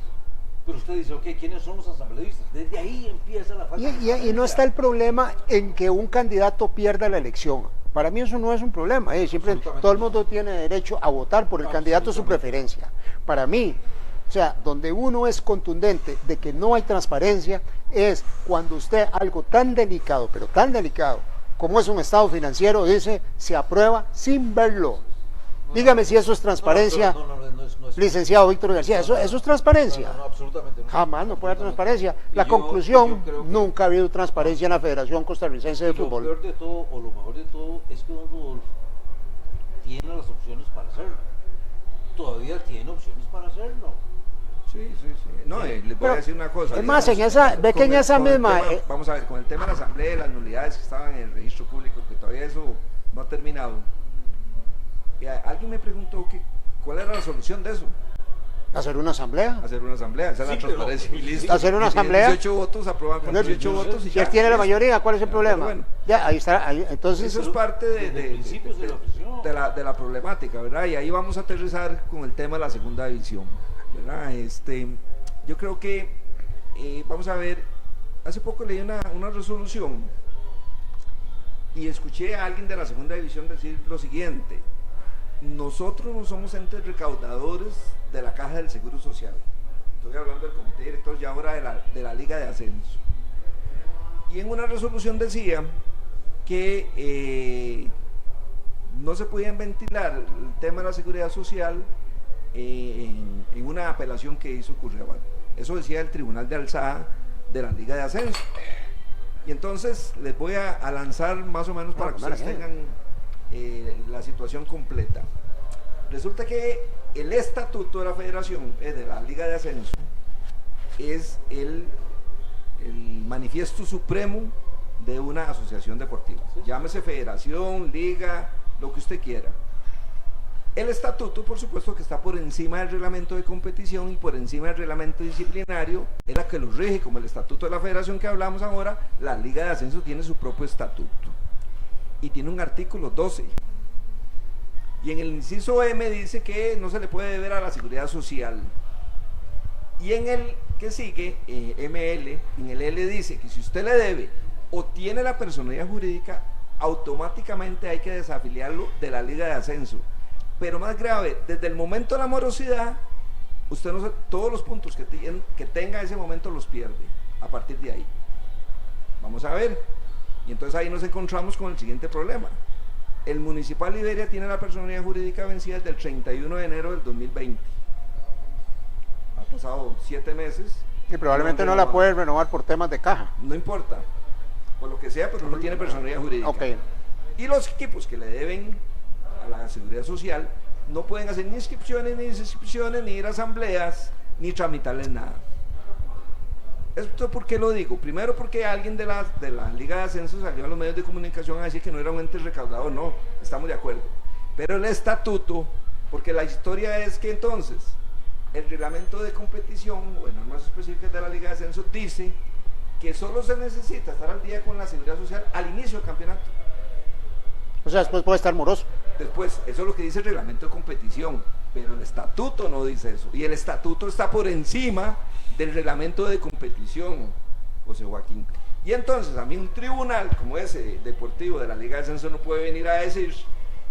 Pero usted dice, ok, ¿quiénes son los asambleístas? Desde ahí empieza la falta de y no está el problema en que un candidato pierda la elección. Para mí eso no es un problema. Siempre todo el mundo tiene derecho a votar por el candidato de su preferencia. Para mí, o sea, donde uno es contundente de que no hay transparencia es cuando usted algo tan delicado, pero tan delicado, como es un estado financiero, dice, se aprueba sin verlo. Dígame si eso es transparencia, no es licenciado Víctor García, eso es transparencia. No, absolutamente no. Jamás no puede haber transparencia. La conclusión, nunca ha habido transparencia en la Federación Costarricense de Fútbol. Lo peor de todo, o lo mejor de todo, es que don Rodolfo tiene las opciones para hacerlo. Todavía tiene opciones para hacerlo. Sí. No, les voy a decir una cosa. Es más, misma... vamos a ver, con el tema de la asamblea, las nulidades que estaban en el registro público, que todavía eso no ha terminado. Alguien me preguntó cuál era la solución de eso. ¿Hacer una asamblea? Hacer una asamblea, esa es la transparencia y listo. ¿Hacer una asamblea? 18 votos, aprueban con 18 votos y ya. ¿Quién tiene la mayoría? ¿Cuál es el problema? Bueno, ya, ahí está. Entonces, eso es parte de la problemática, ¿verdad? Y ahí vamos a aterrizar con el tema de la segunda división, ¿verdad? Yo creo que, vamos a ver, hace poco leí una resolución y escuché a alguien de la segunda división decir lo siguiente: nosotros no somos entes recaudadores de la Caja del Seguro Social. Estoy hablando del comité director ya ahora de la Liga de Ascenso. Y en una resolución decía que no se podía ventilar el tema de la seguridad social en una apelación que hizo Curriabat. Eso decía el Tribunal de Alzada de la Liga de Ascenso. Y entonces les voy a lanzar más o menos para que ustedes tengan la situación completa. Resulta que el estatuto de la federación, de la Liga de Ascenso, es el manifiesto supremo de una asociación deportiva. Llámese federación, liga, lo que usted quiera. El estatuto, por supuesto, que está por encima del reglamento de competición y por encima del reglamento disciplinario, es la que lo rige, como el estatuto de la federación que hablamos ahora. La Liga de Ascenso tiene su propio estatuto y tiene un artículo 12, y en el inciso M dice que no se le puede deber a la seguridad social, y en el que sigue, ML, en el L dice que si usted le debe o tiene la personalidad jurídica, automáticamente hay que desafiliarlo de la Liga de Ascenso. Pero más grave, desde el momento de la morosidad, usted no, todos los puntos que tenga ese momento los pierde a partir de ahí. Vamos a ver. Y entonces ahí nos encontramos con el siguiente problema. El Municipal Liberia tiene la personalidad jurídica vencida desde el 31 de enero del 2020. Ha pasado 7 meses. Y probablemente no la puede renovar por temas de caja. No importa, por lo que sea, pero no tiene personalidad jurídica. Okay. Y los equipos que le deben a la seguridad social no pueden hacer ni inscripciones, ni desinscripciones, ni ir a asambleas, ni tramitarles nada. ¿Esto por qué lo digo? Primero porque alguien de la Liga de Ascenso salió a los medios de comunicación a decir que no era un ente recaudador. No, estamos de acuerdo. Pero el estatuto, porque la historia es que entonces el reglamento de competición o en normas específicas de la Liga de Ascenso dice que solo se necesita estar al día con la seguridad social al inicio del campeonato. O sea, después puede estar moroso. Después, eso es lo que dice el reglamento de competición, pero el estatuto no dice eso, y el estatuto está por encima del reglamento de competición, José Joaquín. Y entonces a mí un tribunal como ese deportivo de la Liga de Ascenso no puede venir a decir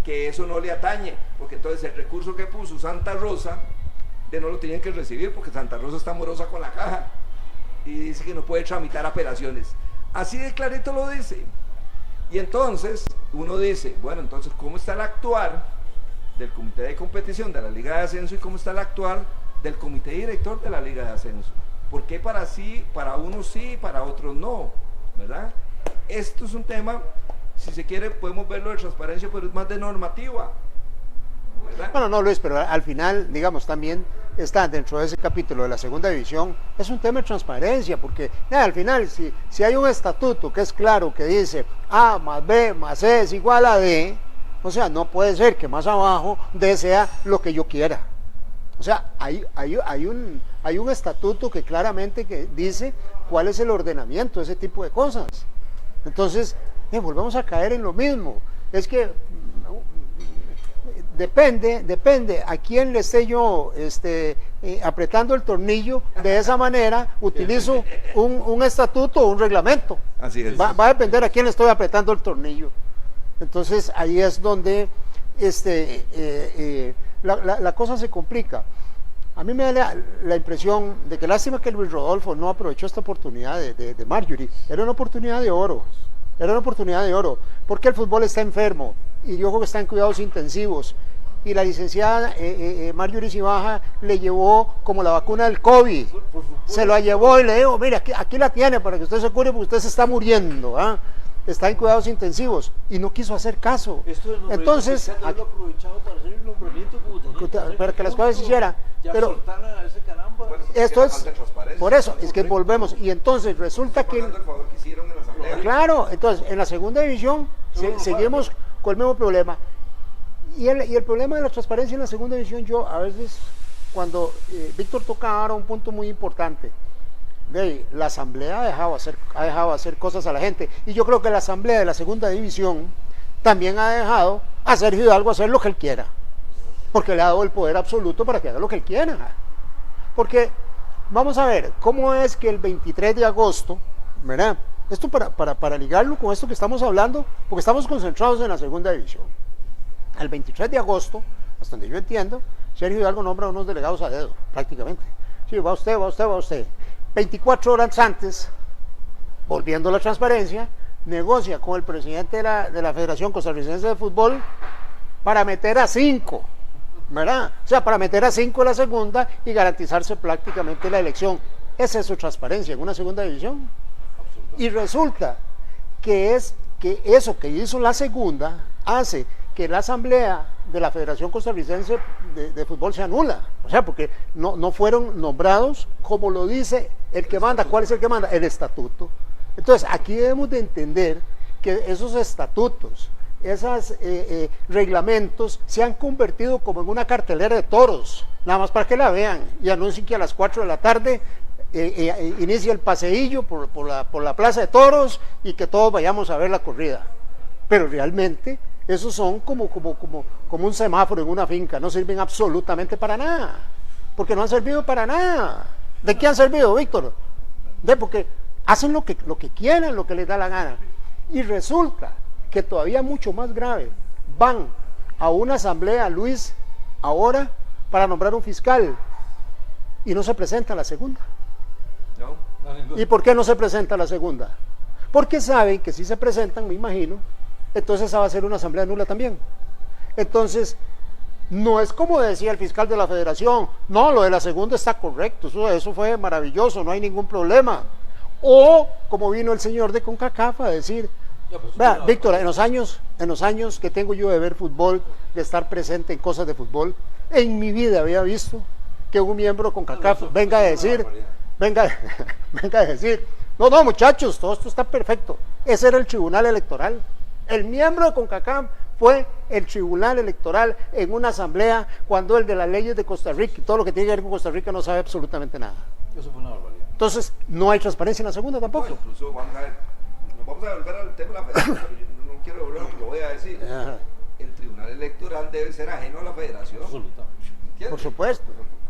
que eso no le atañe, porque entonces el recurso que puso Santa Rosa no lo tienen que recibir, porque Santa Rosa está morosa con la caja y dice que no puede tramitar apelaciones. Así de clarito lo dice. Y entonces uno dice, bueno, entonces ¿cómo está el actuar del comité de competición de la Liga de Ascenso y cómo está el actuar del comité director de la Liga de Ascenso? ¿Por qué para unos sí, para otros no? ¿Verdad? Esto es un tema, si se quiere podemos verlo de transparencia, pero es más de normativa, ¿verdad? Bueno, no, Luis, pero al final, digamos, también está dentro de ese capítulo de la segunda división, es un tema de transparencia, porque al final, si hay un estatuto que es claro, que dice A más B más C es igual a D, o sea, no puede ser que más abajo D sea lo que yo quiera. O sea, hay un estatuto que claramente que dice cuál es el ordenamiento de ese tipo de cosas. Entonces, volvemos a caer en lo mismo. Es que depende a quién le esté yo apretando el tornillo. De esa manera utilizo un estatuto o un reglamento. Así es. Va a depender a quién le estoy apretando el tornillo. Entonces ahí es donde la cosa se complica. A mí me da la impresión de que lástima que Luis Rodolfo no aprovechó esta oportunidad de Marjorie. Era una oportunidad de oro. Porque el fútbol está enfermo y yo creo que está en cuidados intensivos. Y la licenciada Marjorie Cibaja le llevó como la vacuna del COVID. Se lo llevó y le dijo, mire, aquí la tiene para que usted se cure porque usted se está muriendo. Está en cuidados intensivos y no quiso hacer caso. Entonces, aprovechado para hacer el nombramiento para que las cosas se hicieran. Pero esto es por eso, es que volvemos. Y entonces resulta que claro, entonces en la segunda división seguimos con el mismo problema. Y el problema de la transparencia en la segunda división, yo a veces, cuando Víctor toca ahora un punto muy importante, la asamblea ha dejado hacer cosas a la gente, y yo creo que la asamblea de la segunda división también ha dejado a Sergio Hidalgo hacer lo que él quiera, porque le ha dado el poder absoluto para que haga lo que él quiera. Porque vamos a ver cómo es que el 23 de agosto, ¿verdad?, esto para ligarlo con esto que estamos hablando, porque estamos concentrados en la segunda división. El 23 de agosto, hasta donde yo entiendo, Sergio Hidalgo nombra a unos delegados a dedo, prácticamente. Sí, va usted, va usted, va usted. 24 horas antes, volviendo a la transparencia, negocia con el presidente de la Federación Costarricense de Fútbol para meter a 5, ¿verdad? O sea, para meter a 5 en la segunda y garantizarse prácticamente la elección. ¿Es eso transparencia en una segunda división? Y resulta que eso que hizo la segunda hace que la asamblea de la Federación Costarricense de Fútbol se anula, o sea, porque no fueron nombrados como lo dice el que manda. ¿Cuál es el que manda? El estatuto. Entonces, aquí debemos de entender que esos estatutos, esos reglamentos se han convertido como en una cartelera de toros, nada más para que la vean y anuncien que a las 4 de la tarde inicia el paseillo por la plaza de toros y que todos vayamos a ver la corrida. Pero realmente esos son como un semáforo en una finca, no sirven absolutamente para nada, porque no han servido para nada. ¿De qué han servido, Víctor? Porque hacen lo que quieran, lo que les da la gana. Y resulta que todavía mucho más grave, van a una asamblea, Luis, ahora, para nombrar un fiscal, y no se presenta la segunda. ¿Y por qué no se presenta la segunda? Porque saben que si se presentan, me imagino, entonces esa va a ser una asamblea nula también. Entonces, no es como decía el fiscal de la Federación, no, lo de la segunda está correcto, eso fue maravilloso, no hay ningún problema. O como vino el señor de CONCACAF a decir, vea, Víctor, en los años que tengo yo de ver fútbol, de estar presente en cosas de fútbol, en mi vida había visto que un miembro de CONCACAF venga a decir, no muchachos, todo esto está perfecto. Ese era el tribunal electoral. El miembro de CONCACAF fue el tribunal electoral en una asamblea cuando el de las leyes de Costa Rica y todo lo que tiene que ver con Costa Rica no sabe absolutamente nada. Eso fue una barbaridad. Entonces, no hay transparencia en la segunda tampoco. No, incluso vamos a volver al tema de la federación, pero no quiero volver a lo que lo voy a decir. Ajá. El tribunal electoral debe ser ajeno a la federación. Absolutamente. ¿Entiendes? Por supuesto.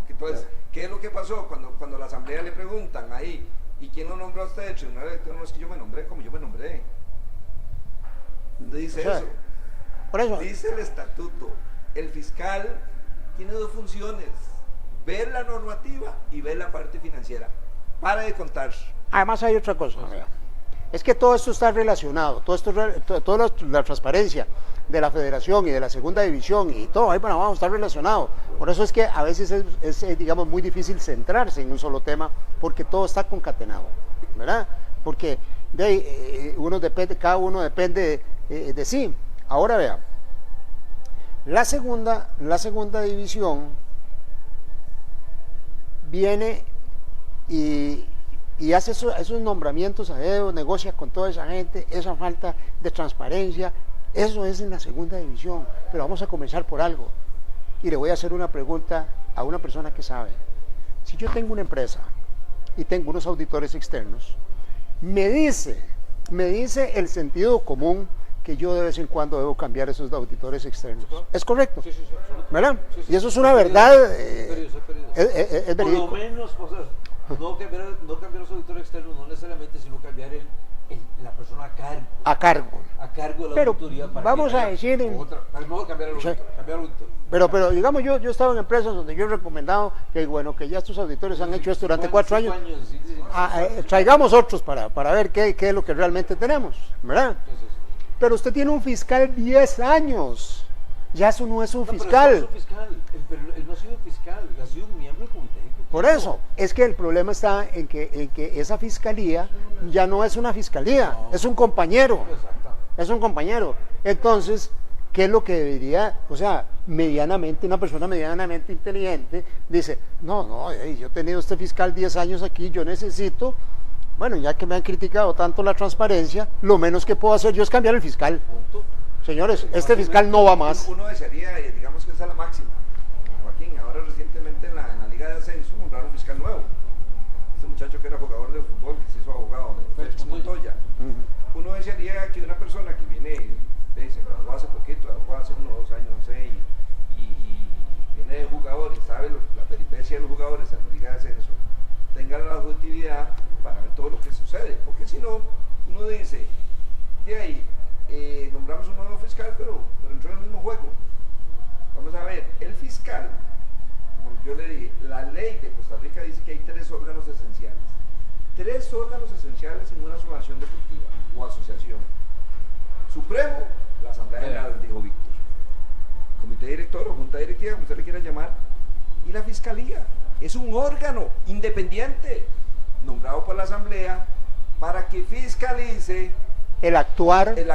Entonces, ¿qué es lo que pasó cuando la asamblea le preguntan ahí, ¿y quién lo nombró a usted del tribunal electoral? No, es que yo me nombré como yo me nombré. Dice eso. Por eso. Dice el estatuto, el fiscal tiene dos funciones, ver la normativa y ver la parte financiera. Para de contar. Además hay otra cosa. Es que todo esto está relacionado, toda la transparencia de la federación y de la segunda división y todo, ahí para abajo está relacionado. Por eso es que a veces es digamos, muy difícil centrarse en un solo tema, porque todo está concatenado, ¿verdad? Porque cada uno depende de sí. Ahora vea, la segunda división viene y hace esos nombramientos a dedo, negocia con toda esa gente, esa falta de transparencia. Eso es en la segunda división, pero vamos a comenzar por algo. Y le voy a hacer una pregunta a una persona que sabe. Si yo tengo una empresa y tengo unos auditores externos, me dice el sentido común que yo de vez en cuando debo cambiar esos auditores externos. ¿Es correcto? Sí, ¿Verdad? Y eso es una verdad. Es por lo menos, o sea, no cambiar los auditores externos, no necesariamente, sino cambiar la persona a cargo. A cargo de la auditoría. Vamos a decir... Es mejor cambiar el auditor. Pero digamos, yo he estado en empresas donde yo he recomendado que ya estos auditores han hecho esto durante 4 años. Traigamos otros para ver qué es lo que realmente tenemos, ¿verdad? Pero usted tiene un fiscal 10 años. Ya eso no es un fiscal. Pero él no ha sido fiscal, ha sido un miembro del comité ejecutivo. Por eso, es que el problema está en que esa fiscalía ya no es una fiscalía, es un compañero. Es un compañero. Entonces, ¿qué es lo que debería, una persona medianamente inteligente dice, no, yo he tenido este fiscal 10 años aquí, yo necesito, ya que me han criticado tanto la transparencia, lo menos que puedo hacer yo es cambiar el fiscal. Punto. Señores, este fiscal no va más. Uno desearía, digamos que esa es la máxima. Joaquín, ahora recientemente en la Liga de Ascenso nombraron un fiscal nuevo. Este muchacho que era jugador de fútbol, que se hizo abogado, Félix Montoya. Uno desearía que una persona que viene, se graduó hace poquito, hace 1 o 2 años, no sé, y viene de jugador y sabe la peripecia de los jugadores en la Liga de Ascenso, tenga la objetividad para ver todo lo que sucede. Porque si no, uno dice, de ahí, nombramos un nuevo fiscal, pero entró en el mismo juego. Vamos a ver, el fiscal, como yo le dije, la ley de Costa Rica dice que hay 3 órganos esenciales. 3 órganos esenciales en una asociación deportiva o asociación. Supremo, la Asamblea General, dijo Víctor. Comité director o junta directiva, como usted le quiera llamar. Y la Fiscalía es un órgano independiente, nombrado por la Asamblea, para que fiscalice el actuar del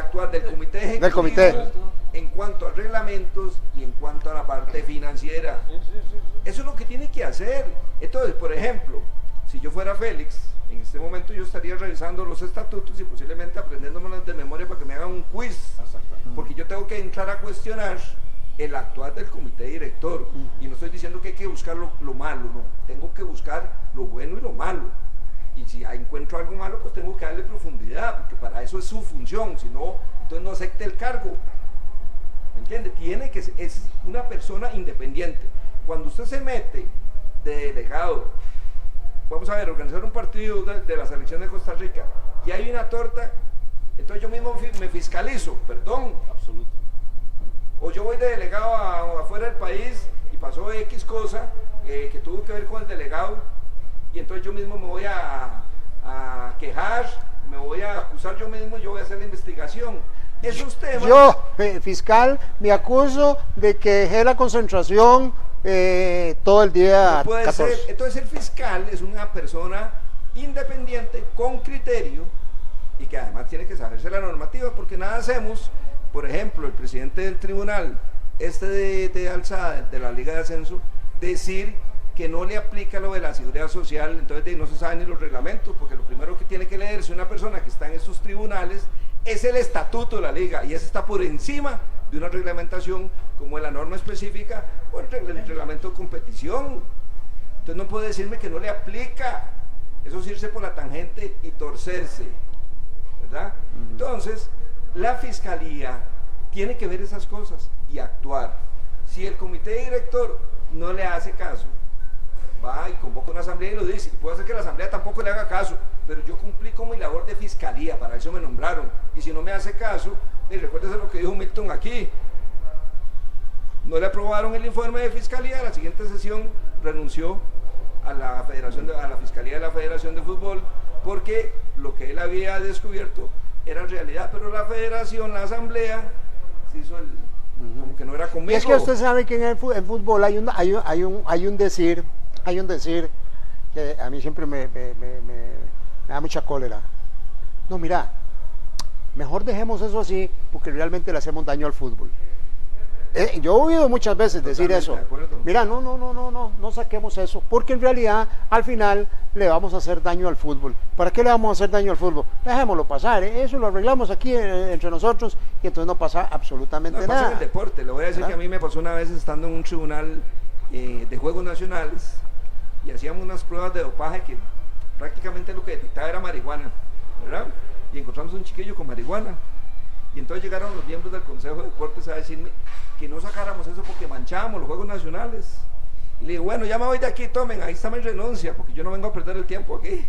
comité ejecutivo, del comité, en cuanto a reglamentos y en cuanto a la parte financiera. Eso es lo que tiene que hacer. Entonces, por ejemplo, si yo fuera Félix, en este momento yo estaría revisando los estatutos y posiblemente aprendiéndomelos de memoria para que me hagan un quiz, porque yo tengo que entrar a cuestionar el actuar del comité director, y no estoy diciendo que hay que buscar lo malo, no, tengo que buscar lo bueno y lo malo, y si encuentro algo malo, pues tengo que darle profundidad, porque para eso es su función, si no, entonces no acepte el cargo, ¿me entiende? Es una persona independiente. Cuando usted se mete de delegado, vamos a ver, organizar un partido de la selección de Costa Rica, y hay una torta, entonces yo mismo me fiscalizo, perdón. Absoluto. O yo voy de delegado afuera del país y pasó X cosa que tuvo que ver con el delegado, y entonces yo mismo me voy a quejar, me voy a acusar yo mismo, yo voy a hacer la investigación. Esos temas... Yo, fiscal, me acuso de que dejé la concentración todo el día. No puede 14. ser. Entonces el fiscal es una persona independiente, con criterio, y que además tiene que saberse la normativa, porque nada hacemos. Por ejemplo, el presidente del tribunal, de alzada, de la Liga de Ascenso, decir que no le aplica lo de la seguridad social, entonces no se saben ni los reglamentos, porque lo primero que tiene que leerse una persona que está en estos tribunales es el estatuto de la Liga, y ese está por encima de una reglamentación como la norma específica o el reglamento de competición. Entonces no puede decirme que no le aplica, eso es irse por la tangente y torcerse, ¿verdad? Entonces, la Fiscalía tiene que ver esas cosas y actuar. Si el comité director no le hace caso, va y convoca una asamblea y lo dice, puede ser que la asamblea tampoco le haga caso, pero yo cumplí con mi labor de fiscalía, para eso me nombraron, y si no me hace caso, recuérdese lo que dijo Milton aquí, no le aprobaron el informe de fiscalía, a la siguiente sesión renunció a la Fiscalía de la Federación de Fútbol, porque lo que él había descubierto era realidad, pero la federación, la asamblea, se hizo como que no era conmigo. Y es que usted sabe que en el fútbol hay un decir que a mí siempre me da mucha cólera. No, mira, mejor dejemos eso así, porque realmente le hacemos daño al fútbol. Yo he oído muchas veces decir eso. Mira, no saquemos eso, porque en realidad al final le vamos a hacer daño al fútbol. ¿Para qué le vamos a hacer daño al fútbol? Dejémoslo pasar, eso lo arreglamos aquí entre nosotros y entonces no pasa absolutamente nada. Pasa en el deporte, le voy a decir, ¿verdad? Que a mí me pasó una vez estando en un tribunal de Juegos Nacionales y hacíamos unas pruebas de dopaje que prácticamente lo que detectaba era marihuana, ¿verdad? Y encontramos un chiquillo con marihuana. Y entonces llegaron los miembros del Consejo de Deportes a decirme que no sacáramos eso porque manchábamos los Juegos Nacionales. Y le digo, bueno, ya me voy de aquí, tomen, ahí está mi renuncia, porque yo no vengo a perder el tiempo aquí.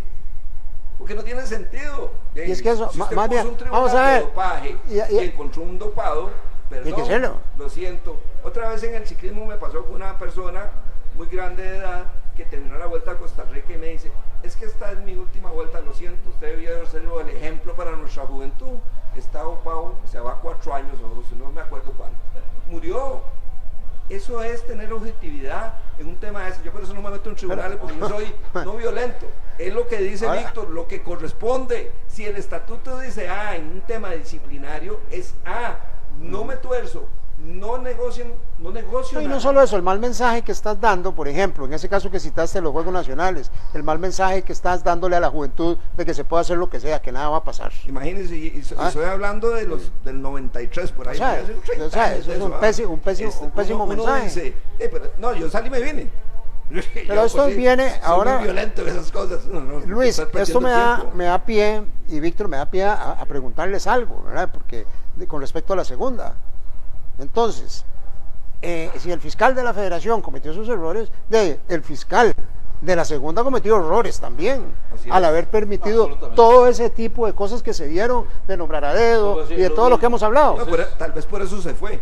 Porque no tiene sentido. Y es que eso, si usted más bien, un vamos a ver. De dopaje y encontró un dopado, perdón, lo siento. Otra vez en el ciclismo me pasó con una persona muy grande de edad que terminó la Vuelta a Costa Rica y me dice, es que esta es mi última vuelta, lo siento, usted debió ser el ejemplo para nuestra juventud. Está dopado, se va 4 años o 12, no me acuerdo cuánto. Murió. Eso es tener objetividad en un tema de ese. Yo por eso no me meto en tribunales, porque yo soy no violento. Es lo que dice Víctor, lo que corresponde. Si el estatuto dice A en un tema disciplinario, es A. No me tuerzo, no negocio y no solo eso, el mal mensaje que estás dando, por ejemplo, en ese caso que citaste los Juegos Nacionales, el mal mensaje que estás dándole a la juventud de que se puede hacer lo que sea, que nada va a pasar. Imagínense, y estoy hablando de del 93 por ahí. O sea, eso es un pésimo mensaje. Dice, pero, no, yo salí y me vine. Pero esto pues, viene ahora. Muy violento esas cosas. Luis, esto me da pie, y Víctor me da pie a preguntarles algo, ¿verdad? Porque con respecto a la segunda. Entonces, si el fiscal de la federación cometió esos errores, el fiscal de la segunda ha cometido errores también, al haber permitido todo ese tipo de cosas que se dieron, de nombrar a dedo y de todo lo que hemos hablado. No, tal vez por eso se fue,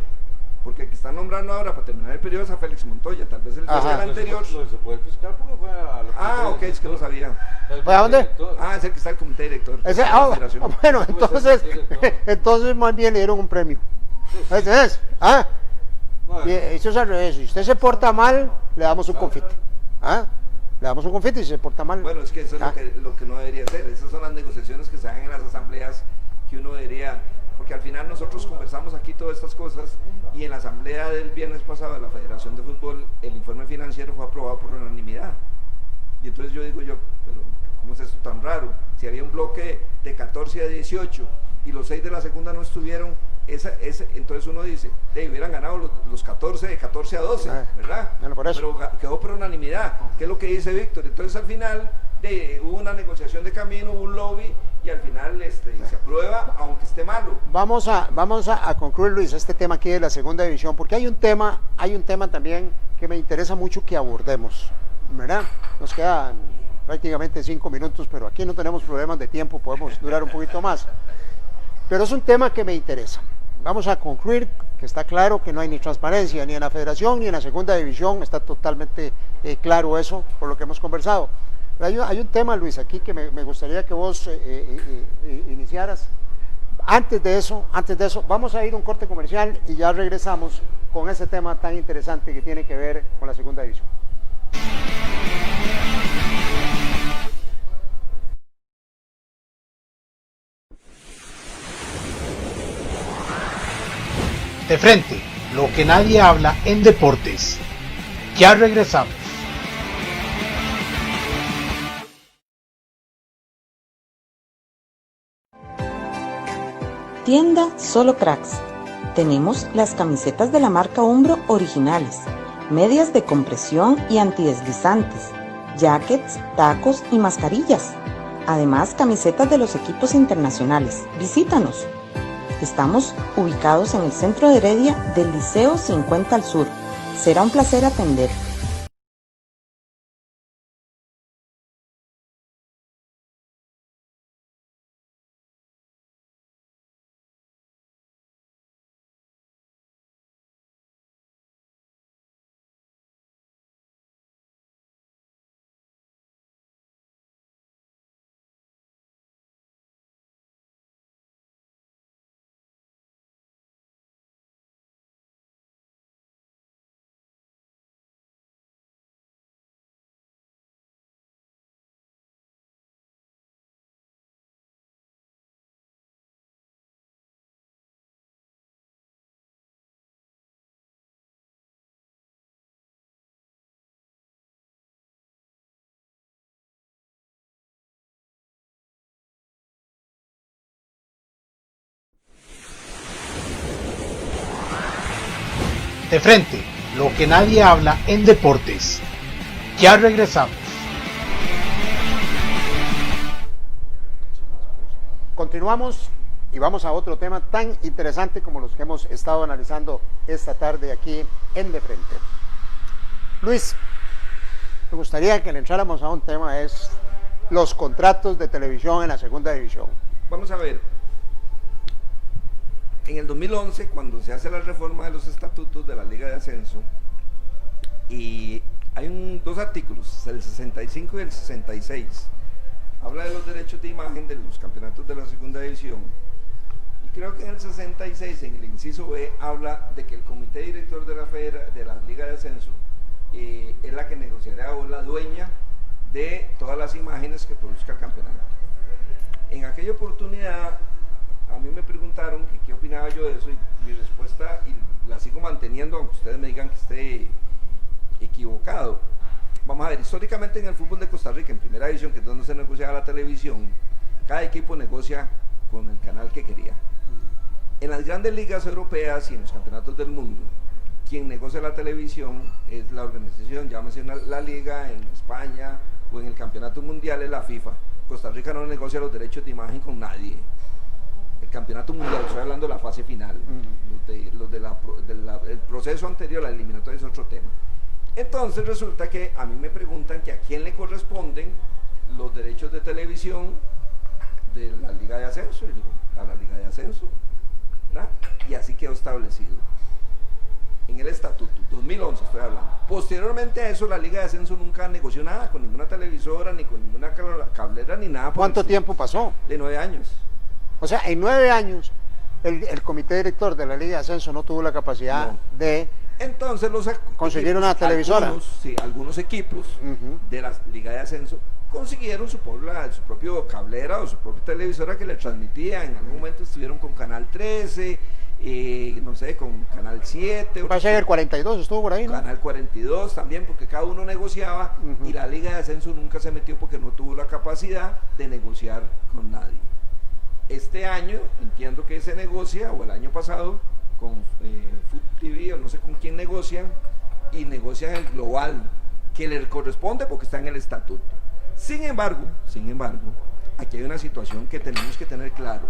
porque el que está nombrando ahora para terminar el periodo es a Félix Montoya, tal vez el fiscal anterior. Se fue el fiscal porque fue a ok, es que no sabía. ¿Fue a dónde? Es el que está el comité director. Bueno, entonces más bien le dieron un premio. ¿Ves? Y eso es al revés, si usted se porta mal, le damos un confite. Le damos un confite y se porta mal. Bueno, es que eso es lo que no debería hacer. Esas son las negociaciones que se dan en las asambleas que uno debería, porque al final nosotros conversamos aquí todas estas cosas y en la asamblea del viernes pasado de la Federación de Fútbol el informe financiero fue aprobado por unanimidad. Y entonces yo digo pero ¿cómo es esto tan raro? Si había un bloque de 14 a 18 y los 6 de la segunda no estuvieron, entonces uno dice, hubieran ganado los 14 de 14 a 12, ¿verdad? Pero quedó por unanimidad, que es lo que dice Víctor. Entonces al final hubo una negociación de camino, hubo un lobby y al final se aprueba aunque esté malo. Vamos a concluir, Luis, este tema aquí de la segunda división, porque hay un tema también que me interesa mucho que abordemos, ¿verdad? Nos quedan prácticamente 5 minutos, pero aquí no tenemos problemas de tiempo, podemos durar un poquito más. Pero es un tema que me interesa. Vamos a concluir que está claro que no hay ni transparencia ni en la federación ni en la segunda división, está totalmente claro eso por lo que hemos conversado. Pero hay un tema, Luis, aquí que me gustaría que vos iniciaras. Antes de eso, vamos a ir a un corte comercial y ya regresamos con ese tema tan interesante que tiene que ver con la segunda división. De frente, lo que nadie habla en deportes. Ya regresamos. Tienda Solo Cracks. Tenemos las camisetas de la marca Umbro originales, medias de compresión y antideslizantes, jackets, tacos y mascarillas. Además, camisetas de los equipos internacionales. Visítanos. Estamos ubicados en el centro de Heredia del Liceo 50 al Sur. Será un placer atender. De frente, lo que nadie habla en deportes. Ya regresamos. Continuamos y vamos a otro tema tan interesante como los que hemos estado analizando esta tarde aquí en De Frente. Luis, me gustaría que le entráramos a un tema, es los contratos de televisión en la segunda división. Vamos a ver. En el 2011, cuando se hace la reforma de los estatutos de la Liga de Ascenso, y hay dos artículos, el 65 y el 66, habla de los derechos de imagen de los campeonatos de la segunda división, y creo que en el 66, en el inciso B, habla de que el comité director de la Liga de Ascenso es la que negociará o la dueña de todas las imágenes que produzca el campeonato. En aquella oportunidad, a mí me preguntaron que qué opinaba yo de eso y mi respuesta, y la sigo manteniendo aunque ustedes me digan que esté equivocado. Vamos a ver, históricamente en el fútbol de Costa Rica, en primera división, que es donde se negociaba la televisión, cada equipo negocia con el canal que quería. En las grandes ligas europeas y en los campeonatos del mundo, quien negocia la televisión es la organización, llámese la liga en España o en el campeonato mundial es la FIFA. Costa Rica no negocia los derechos de imagen con nadie. El campeonato mundial, estoy hablando de la fase final, el proceso anterior a la eliminatoria es otro tema. Entonces resulta que a mí me preguntan que a quién le corresponden los derechos de televisión de la Liga de Ascenso, y digo, a la Liga de Ascenso, ¿verdad? Y así quedó establecido en el estatuto, 2011 estoy hablando. Posteriormente a eso, la Liga de Ascenso nunca negoció nada con ninguna televisora, ni con ninguna cablera, ni nada. ¿Cuánto tiempo pasó? De 9 años. O sea, en 9 años, el comité director de la Liga de Ascenso no tuvo la capacidad de... Entonces conseguir una televisora. Algunos equipos de la Liga de Ascenso consiguieron su propio cablera o su propia televisora que le transmitía. En algún momento estuvieron con Canal 13, no sé, con Canal 7. Va a ser el 42, estuvo por ahí, ¿no? Canal 42 también, porque cada uno negociaba y la Liga de Ascenso nunca se metió porque no tuvo la capacidad de negociar con nadie. Este año entiendo que se negocia, o el año pasado, con Food TV o no sé con quién negocian, y negocian el global que le corresponde porque está en el estatuto. Sin embargo, aquí hay una situación que tenemos que tener claro.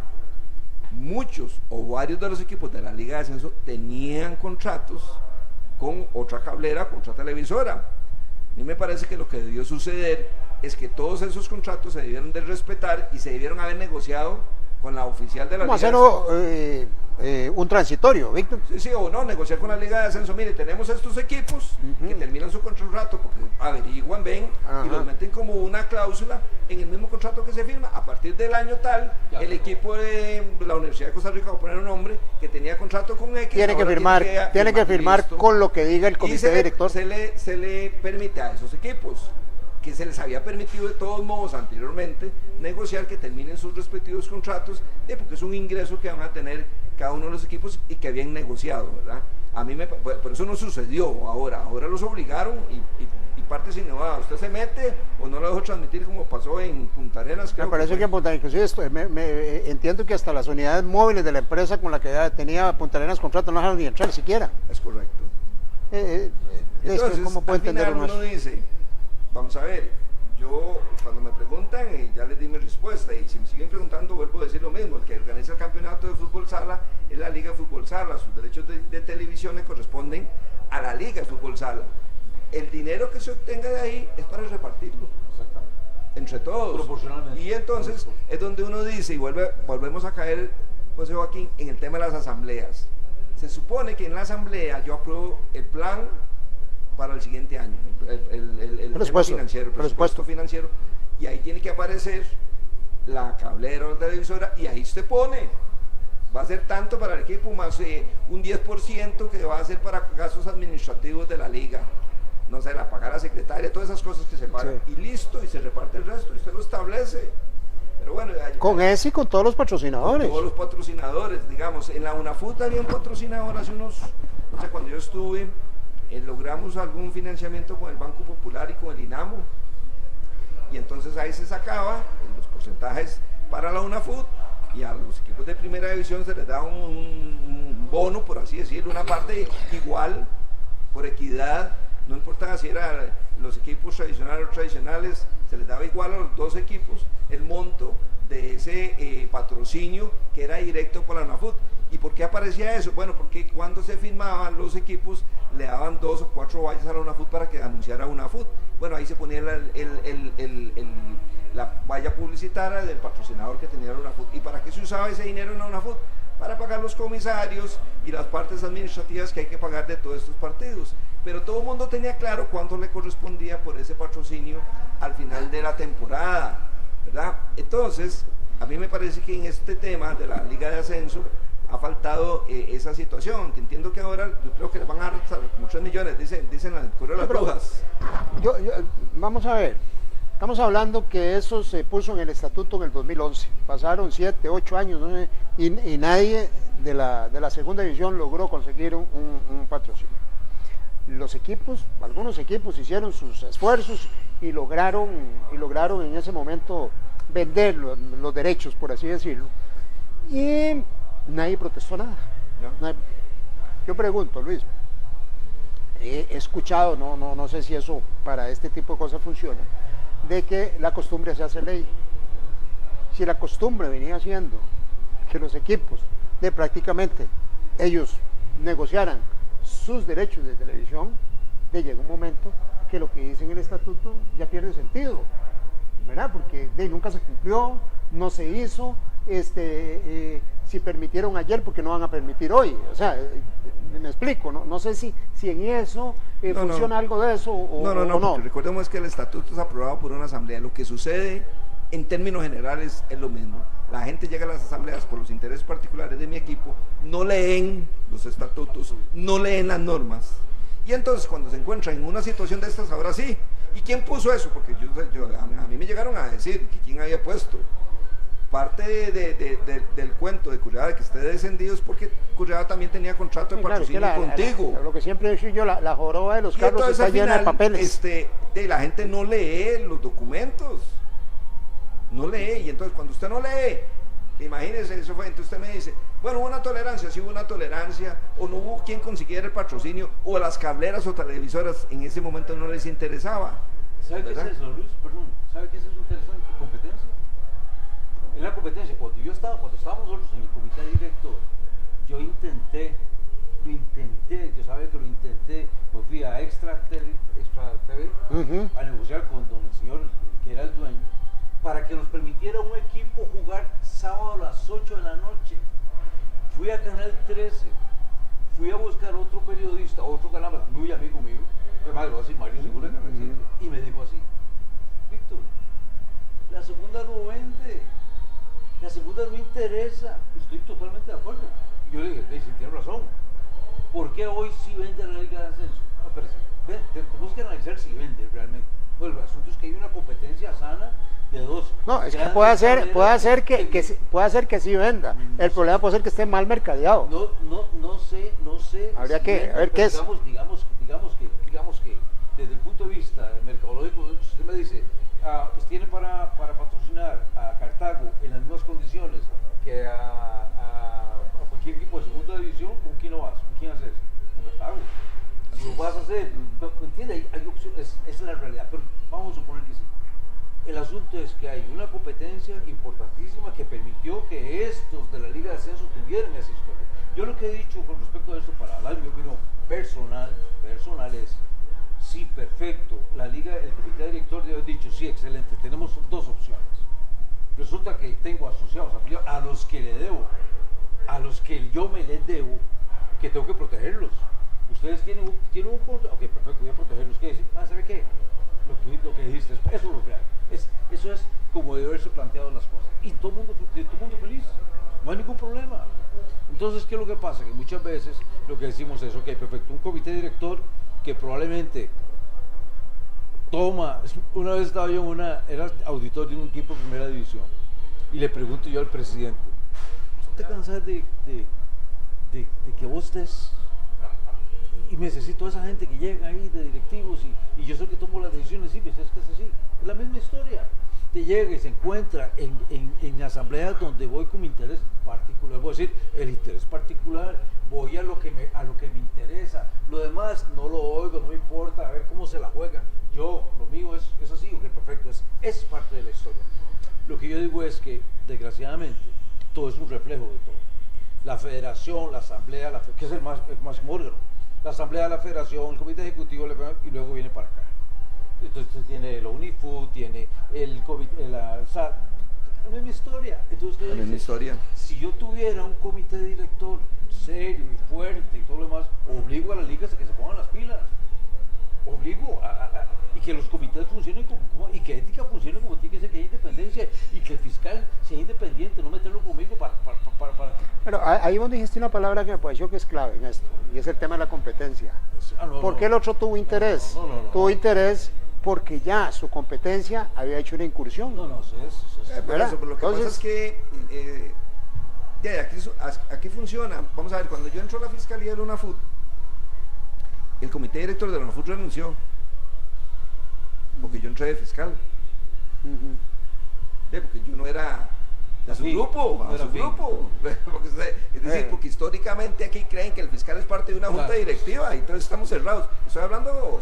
Muchos o varios de los equipos de la Liga de Ascenso tenían contratos con otra cablera, con otra televisora. A mí me parece que lo que debió suceder es que todos esos contratos se debieron de respetar y se debieron haber negociado con la oficial de la Liga de Ascenso. Un transitorio, Víctor. Sí, o no, negociar con la Liga de Ascenso. Mire, tenemos estos equipos que terminan su contrato porque averiguan, ven y los meten como una cláusula en el mismo contrato que se firma. A partir del año tal, el equipo de la Universidad de Costa Rica, va a poner un nombre, que tenía contrato con X, tiene que firmar con lo que diga el comité director. Se le permite a esos equipos, que se les había permitido de todos modos anteriormente negociar, que terminen sus respectivos contratos, porque es un ingreso que van a tener cada uno de los equipos y que habían negociado, ¿verdad? Por eso no sucedió ahora los obligaron y parte sin nada. Usted se mete o no lo dejó transmitir como pasó en Punta Arenas. Me parece que en Punta Arenas, inclusive entiendo que hasta las unidades móviles de la empresa con la que tenía Punta Arenas contrato no dejaron ni entrar siquiera. Es correcto. Entonces, ¿cómo puede entender uno dice, vamos a ver, yo cuando me preguntan ya les di mi respuesta, y si me siguen preguntando vuelvo a decir lo mismo. El que organiza el campeonato de fútbol sala es la Liga de Fútbol Sala, sus derechos de televisión le corresponden a la Liga de Fútbol Sala. El dinero que se obtenga de ahí es para repartirlo entre todos, proporcionalmente. Y entonces es donde uno dice, y volvemos a caer, José Joaquín, en el tema de las asambleas. Se supone que en la asamblea yo apruebo el plan para el siguiente año, el presupuesto financiero, y ahí tiene que aparecer la cablera o la televisora, y ahí usted pone, va a ser tanto para el equipo, más un 10% que va a ser para gastos administrativos de la liga, no sé, la pagar a la secretaria, todas esas cosas que se pagan, y listo, y se reparte el resto, y usted lo establece. Pero bueno, con ese y con todos los patrocinadores. Todos los patrocinadores, digamos, en la UNAFUT había un patrocinador hace unos, no sé, cuando yo estuve, logramos algún financiamiento con el Banco Popular y con el INAMO, y entonces ahí se sacaba los porcentajes para la UNAFUT, y a los equipos de primera división se les da un bono, por así decirlo, una parte igual, por equidad, no importaba si eran los equipos tradicionales o tradicionales, se les daba igual a los dos equipos el monto de ese patrocinio que era directo para la UNAFUT. ¿Y por qué aparecía eso? Bueno, porque cuando se firmaban los equipos le daban 2 o 4 vallas a la UNAFUT para que anunciara UNAFUT. Bueno, ahí se ponía la valla publicitaria del patrocinador que tenía la UNAFUT. ¿Y para qué se usaba ese dinero en la UNAFUT? Para pagar los comisarios y las partes administrativas que hay que pagar de todos estos partidos. Pero todo el mundo tenía claro cuánto le correspondía por ese patrocinio al final de la temporada, ¿verdad? Entonces, a mí me parece que en este tema de la Liga de Ascenso ha faltado esa situación, que entiendo que ahora yo creo que le van a dar como 3 millones, dicen en el Correo de las Brujas. Vamos a ver, estamos hablando que eso se puso en el estatuto en el 2011, pasaron 7, 8 años, ¿no? y nadie de la segunda división logró conseguir un patrocinio. Los equipos, algunos equipos hicieron sus esfuerzos y lograron en ese momento vender los derechos, por así decirlo, y nadie protestó nada. Yo pregunto, Luis, he escuchado, no sé si eso para este tipo de cosas funciona, de que la costumbre se hace ley. Si la costumbre venía siendo que los equipos de prácticamente ellos negociaran sus derechos de televisión, llega un momento que lo que dice en el estatuto ya pierde sentido, ¿verdad? Porque nunca se cumplió, no se hizo, si permitieron ayer, porque no van a permitir hoy. O sea, me explico, no sé si en eso funciona algo de eso o no. Recordemos que el estatuto es aprobado por una asamblea. Lo que sucede en términos generales es lo mismo. La gente llega a las asambleas por los intereses particulares de mi equipo, no leen los estatutos, no leen las normas. Y entonces cuando se encuentran en una situación de estas, ahora sí. ¿Y quién puso eso? Porque a mí me llegaron a decir que quién había puesto. Parte del cuento de Curriada que esté descendido es porque Curriada también tenía contrato de patrocinio contigo. Lo que siempre he dicho yo, la joroba de los carros está llena de papeles. La gente no lee los documentos. No lee, y entonces cuando usted no lee, imagínese, eso fue, entonces usted me dice, bueno, hubo una tolerancia, sí hubo una tolerancia, o no hubo quien consiguiera el patrocinio, o a las cableras o televisoras en ese momento no les interesaba. ¿Sabe qué es eso, Luis? Perdón, ¿sabe qué es eso interesante? ¿Competencia? En la competencia, cuando estábamos nosotros en el comité director, yo lo intenté, yo sabía que lo intenté, me fui a Extra TV, a negociar con el señor que era el dueño, para que nos permitiera un equipo jugar sábado a las 8 de la noche. Fui a Canal 13, fui a buscar otro periodista, otro canal muy amigo mío, además lo va a decir Mario Segura, y me dijo así, Víctor, la segunda no vende, la segunda no interesa. Estoy totalmente de acuerdo. Yo le dije, sí, tiene razón. ¿Por qué hoy sí vende la Liga de Ascenso? Pero tenemos que analizar si vende realmente. Bueno, el asunto es que hay una competencia sana de dos. No, es que puede ser que sí venda. El problema puede ser que esté mal mercadeado. No sé. Habría si que vende, ver qué es. Digamos que desde el punto de vista mercadológico, usted me dice, tiene para patrocinar a Cartago en las mismas condiciones que a cualquier equipo de segunda división, ¿con quién lo vas? ¿Con quién haces? Con Cartago. Si lo vas a hacer, ¿me entiende? Hay opciones, esa es la realidad, pero vamos a suponer que sí. El asunto es que hay una competencia importantísima que permitió que estos de la Liga de Ascenso tuvieran esa historia. Yo lo que he dicho con respecto a esto, para hablar mi opinión personal es, sí, perfecto, la Liga, el comité director de hoy ha dicho, sí, excelente, tenemos dos opciones. Resulta que tengo asociados a los que le debo, a los que yo me les debo, que tengo que protegerlos. Ustedes tienen un contrato, ok, perfecto, voy a protegerlos. ¿Qué decir? ¿Sabe qué? Lo que dijiste, eso es lo real. Eso es como debe haberse planteado las cosas. Y todo el mundo feliz, no hay ningún problema. Entonces, ¿qué es lo que pasa? Que muchas veces lo que decimos es, ok, perfecto, un comité director que probablemente una vez estaba yo era auditor de un equipo de primera división, y le pregunto yo al presidente, ¿tú te cansas de que vos estés? Y necesito a esa gente que llega ahí de directivos y yo soy el que tomo las decisiones, sí, pues es que es así, es la misma historia. Te llega y se encuentra en asambleas donde voy con mi interés particular, voy a decir, el interés particular, voy a lo que me interesa, lo demás no lo oigo, no me importa, a ver cómo se la juegan. Yo, lo mío es así, ok, perfecto, es parte de la historia. Lo que yo digo es que, desgraciadamente, todo es un reflejo de todo. La federación, la asamblea, que es el máximo órgano, la asamblea de la federación, el comité ejecutivo, y luego viene para acá. Entonces tiene la UNIFUT, tiene el comité, la misma historia. Entonces la misma historia. Si yo tuviera un comité director serio y fuerte y todo lo demás, obligo a las ligas a que se pongan las pilas. Obligo y que los comités funcionen y que ética funcione como tiene que ser, que haya independencia y que el fiscal sea independiente, no meterlo conmigo para... Pero ahí vos dijiste una palabra que me pareció que es clave en esto, y es el tema de la competencia. ¿Por qué el otro tuvo interés? Tuvo interés porque ya su competencia había hecho una incursión. Lo que pasa es que aquí funciona. Vamos a ver, cuando yo entro a la fiscalía de la UNAFUT, el comité director de la UNAFUT renunció porque yo entré de fiscal. Porque yo no era de su grupo, es decir, porque históricamente aquí creen que el fiscal es parte de una junta directiva y entonces estamos cerrados. Estoy hablando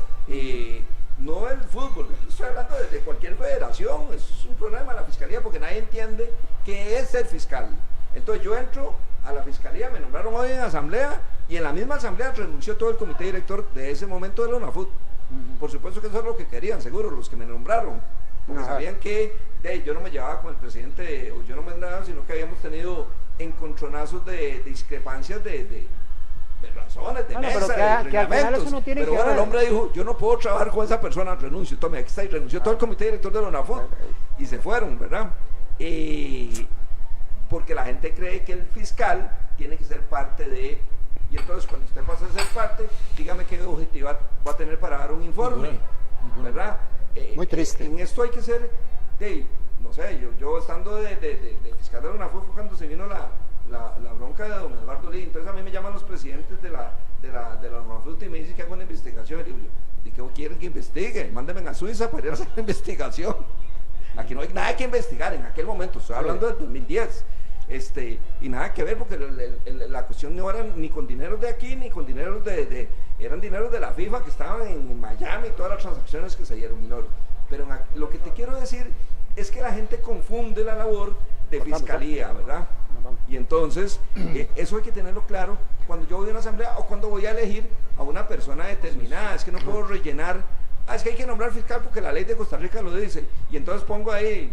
no del fútbol, estoy hablando de cualquier federación. Es un problema de la fiscalía porque nadie entiende qué es ser fiscal. Entonces yo entro a la fiscalía, me nombraron hoy en asamblea, y en la misma asamblea renunció todo el comité director de ese momento de la UNAFUT. Por supuesto que eso es lo que querían, seguro, los que me nombraron, porque sabían que yo no me llevaba con el presidente, o yo no me andaba, sino que habíamos tenido encontronazos de discrepancias de razones, de mesa, pero que al final eso no tiene pero que bueno, ver. el hombre dijo, yo no puedo trabajar con esa persona, renuncio, tome, aquí está, y renunció todo el comité director de la UNAFUT, y se fueron, ¿verdad? Porque la gente cree que el fiscal tiene que ser parte de, y entonces cuando usted pasa a ser parte, dígame qué objetividad va a tener para dar un informe, ¿verdad? Muy triste. En esto hay que ser, no sé, yo estando de fiscal de la UNAFUT fue cuando se vino la bronca de don Eduardo Lee, entonces a mí me llaman los presidentes de la UNAFUT y me dicen que hago una investigación, y digo yo, ¿y qué quieren que investigue? Mándenme a Suiza para ir a hacer la investigación. Aquí no hay nada que investigar en aquel momento, estoy hablando del 2010, y nada que ver, porque la cuestión no era ni con dineros de aquí, ni con dineros eran dineros de la FIFA que estaban en Miami, todas las transacciones que se dieron, pero lo que te quiero decir es que la gente confunde la labor de fiscalía, ¿verdad? Y entonces, eso hay que tenerlo claro cuando yo voy a una asamblea o cuando voy a elegir a una persona determinada. Es que no puedo rellenar, es que hay que nombrar fiscal porque la ley de Costa Rica lo dice, y entonces pongo ahí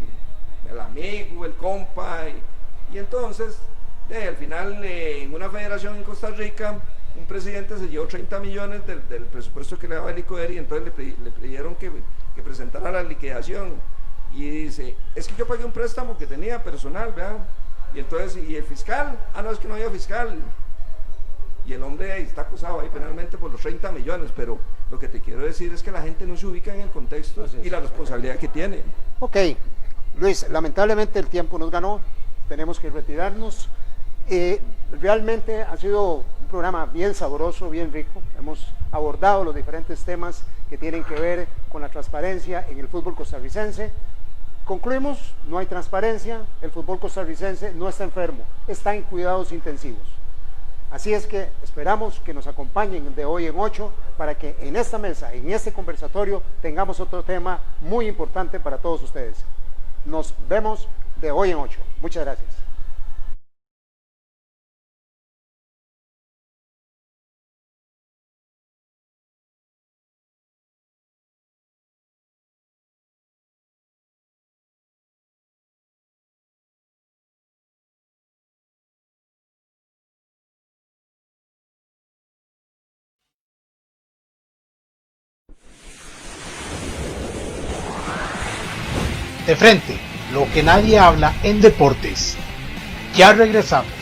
el amigo, el compa, y entonces, al final, en una federación en Costa Rica, un presidente se llevó 30 millones del presupuesto que le daba el ICODER, y entonces le pidieron que presentara la liquidación, y dice, es que yo pagué un préstamo que tenía personal, ¿verdad? Y entonces, ¿y el fiscal? No, es que no había fiscal. Y el hombre ahí está acusado ahí penalmente por los 30 millones, pero lo que te quiero decir es que la gente no se ubica en el contexto y la responsabilidad que tiene. Ok, Luis, lamentablemente el tiempo nos ganó, tenemos que retirarnos. Realmente ha sido un programa bien sabroso, bien rico. Hemos abordado los diferentes temas que tienen que ver con la transparencia en el fútbol costarricense. Concluimos, no hay transparencia, el fútbol costarricense no está enfermo, está en cuidados intensivos. Así es que esperamos que nos acompañen de hoy en 8 para que en esta mesa, en este conversatorio, tengamos otro tema muy importante para todos ustedes. Nos vemos de hoy en 8. Muchas gracias. De frente, lo que nadie habla en deportes. Ya regresamos.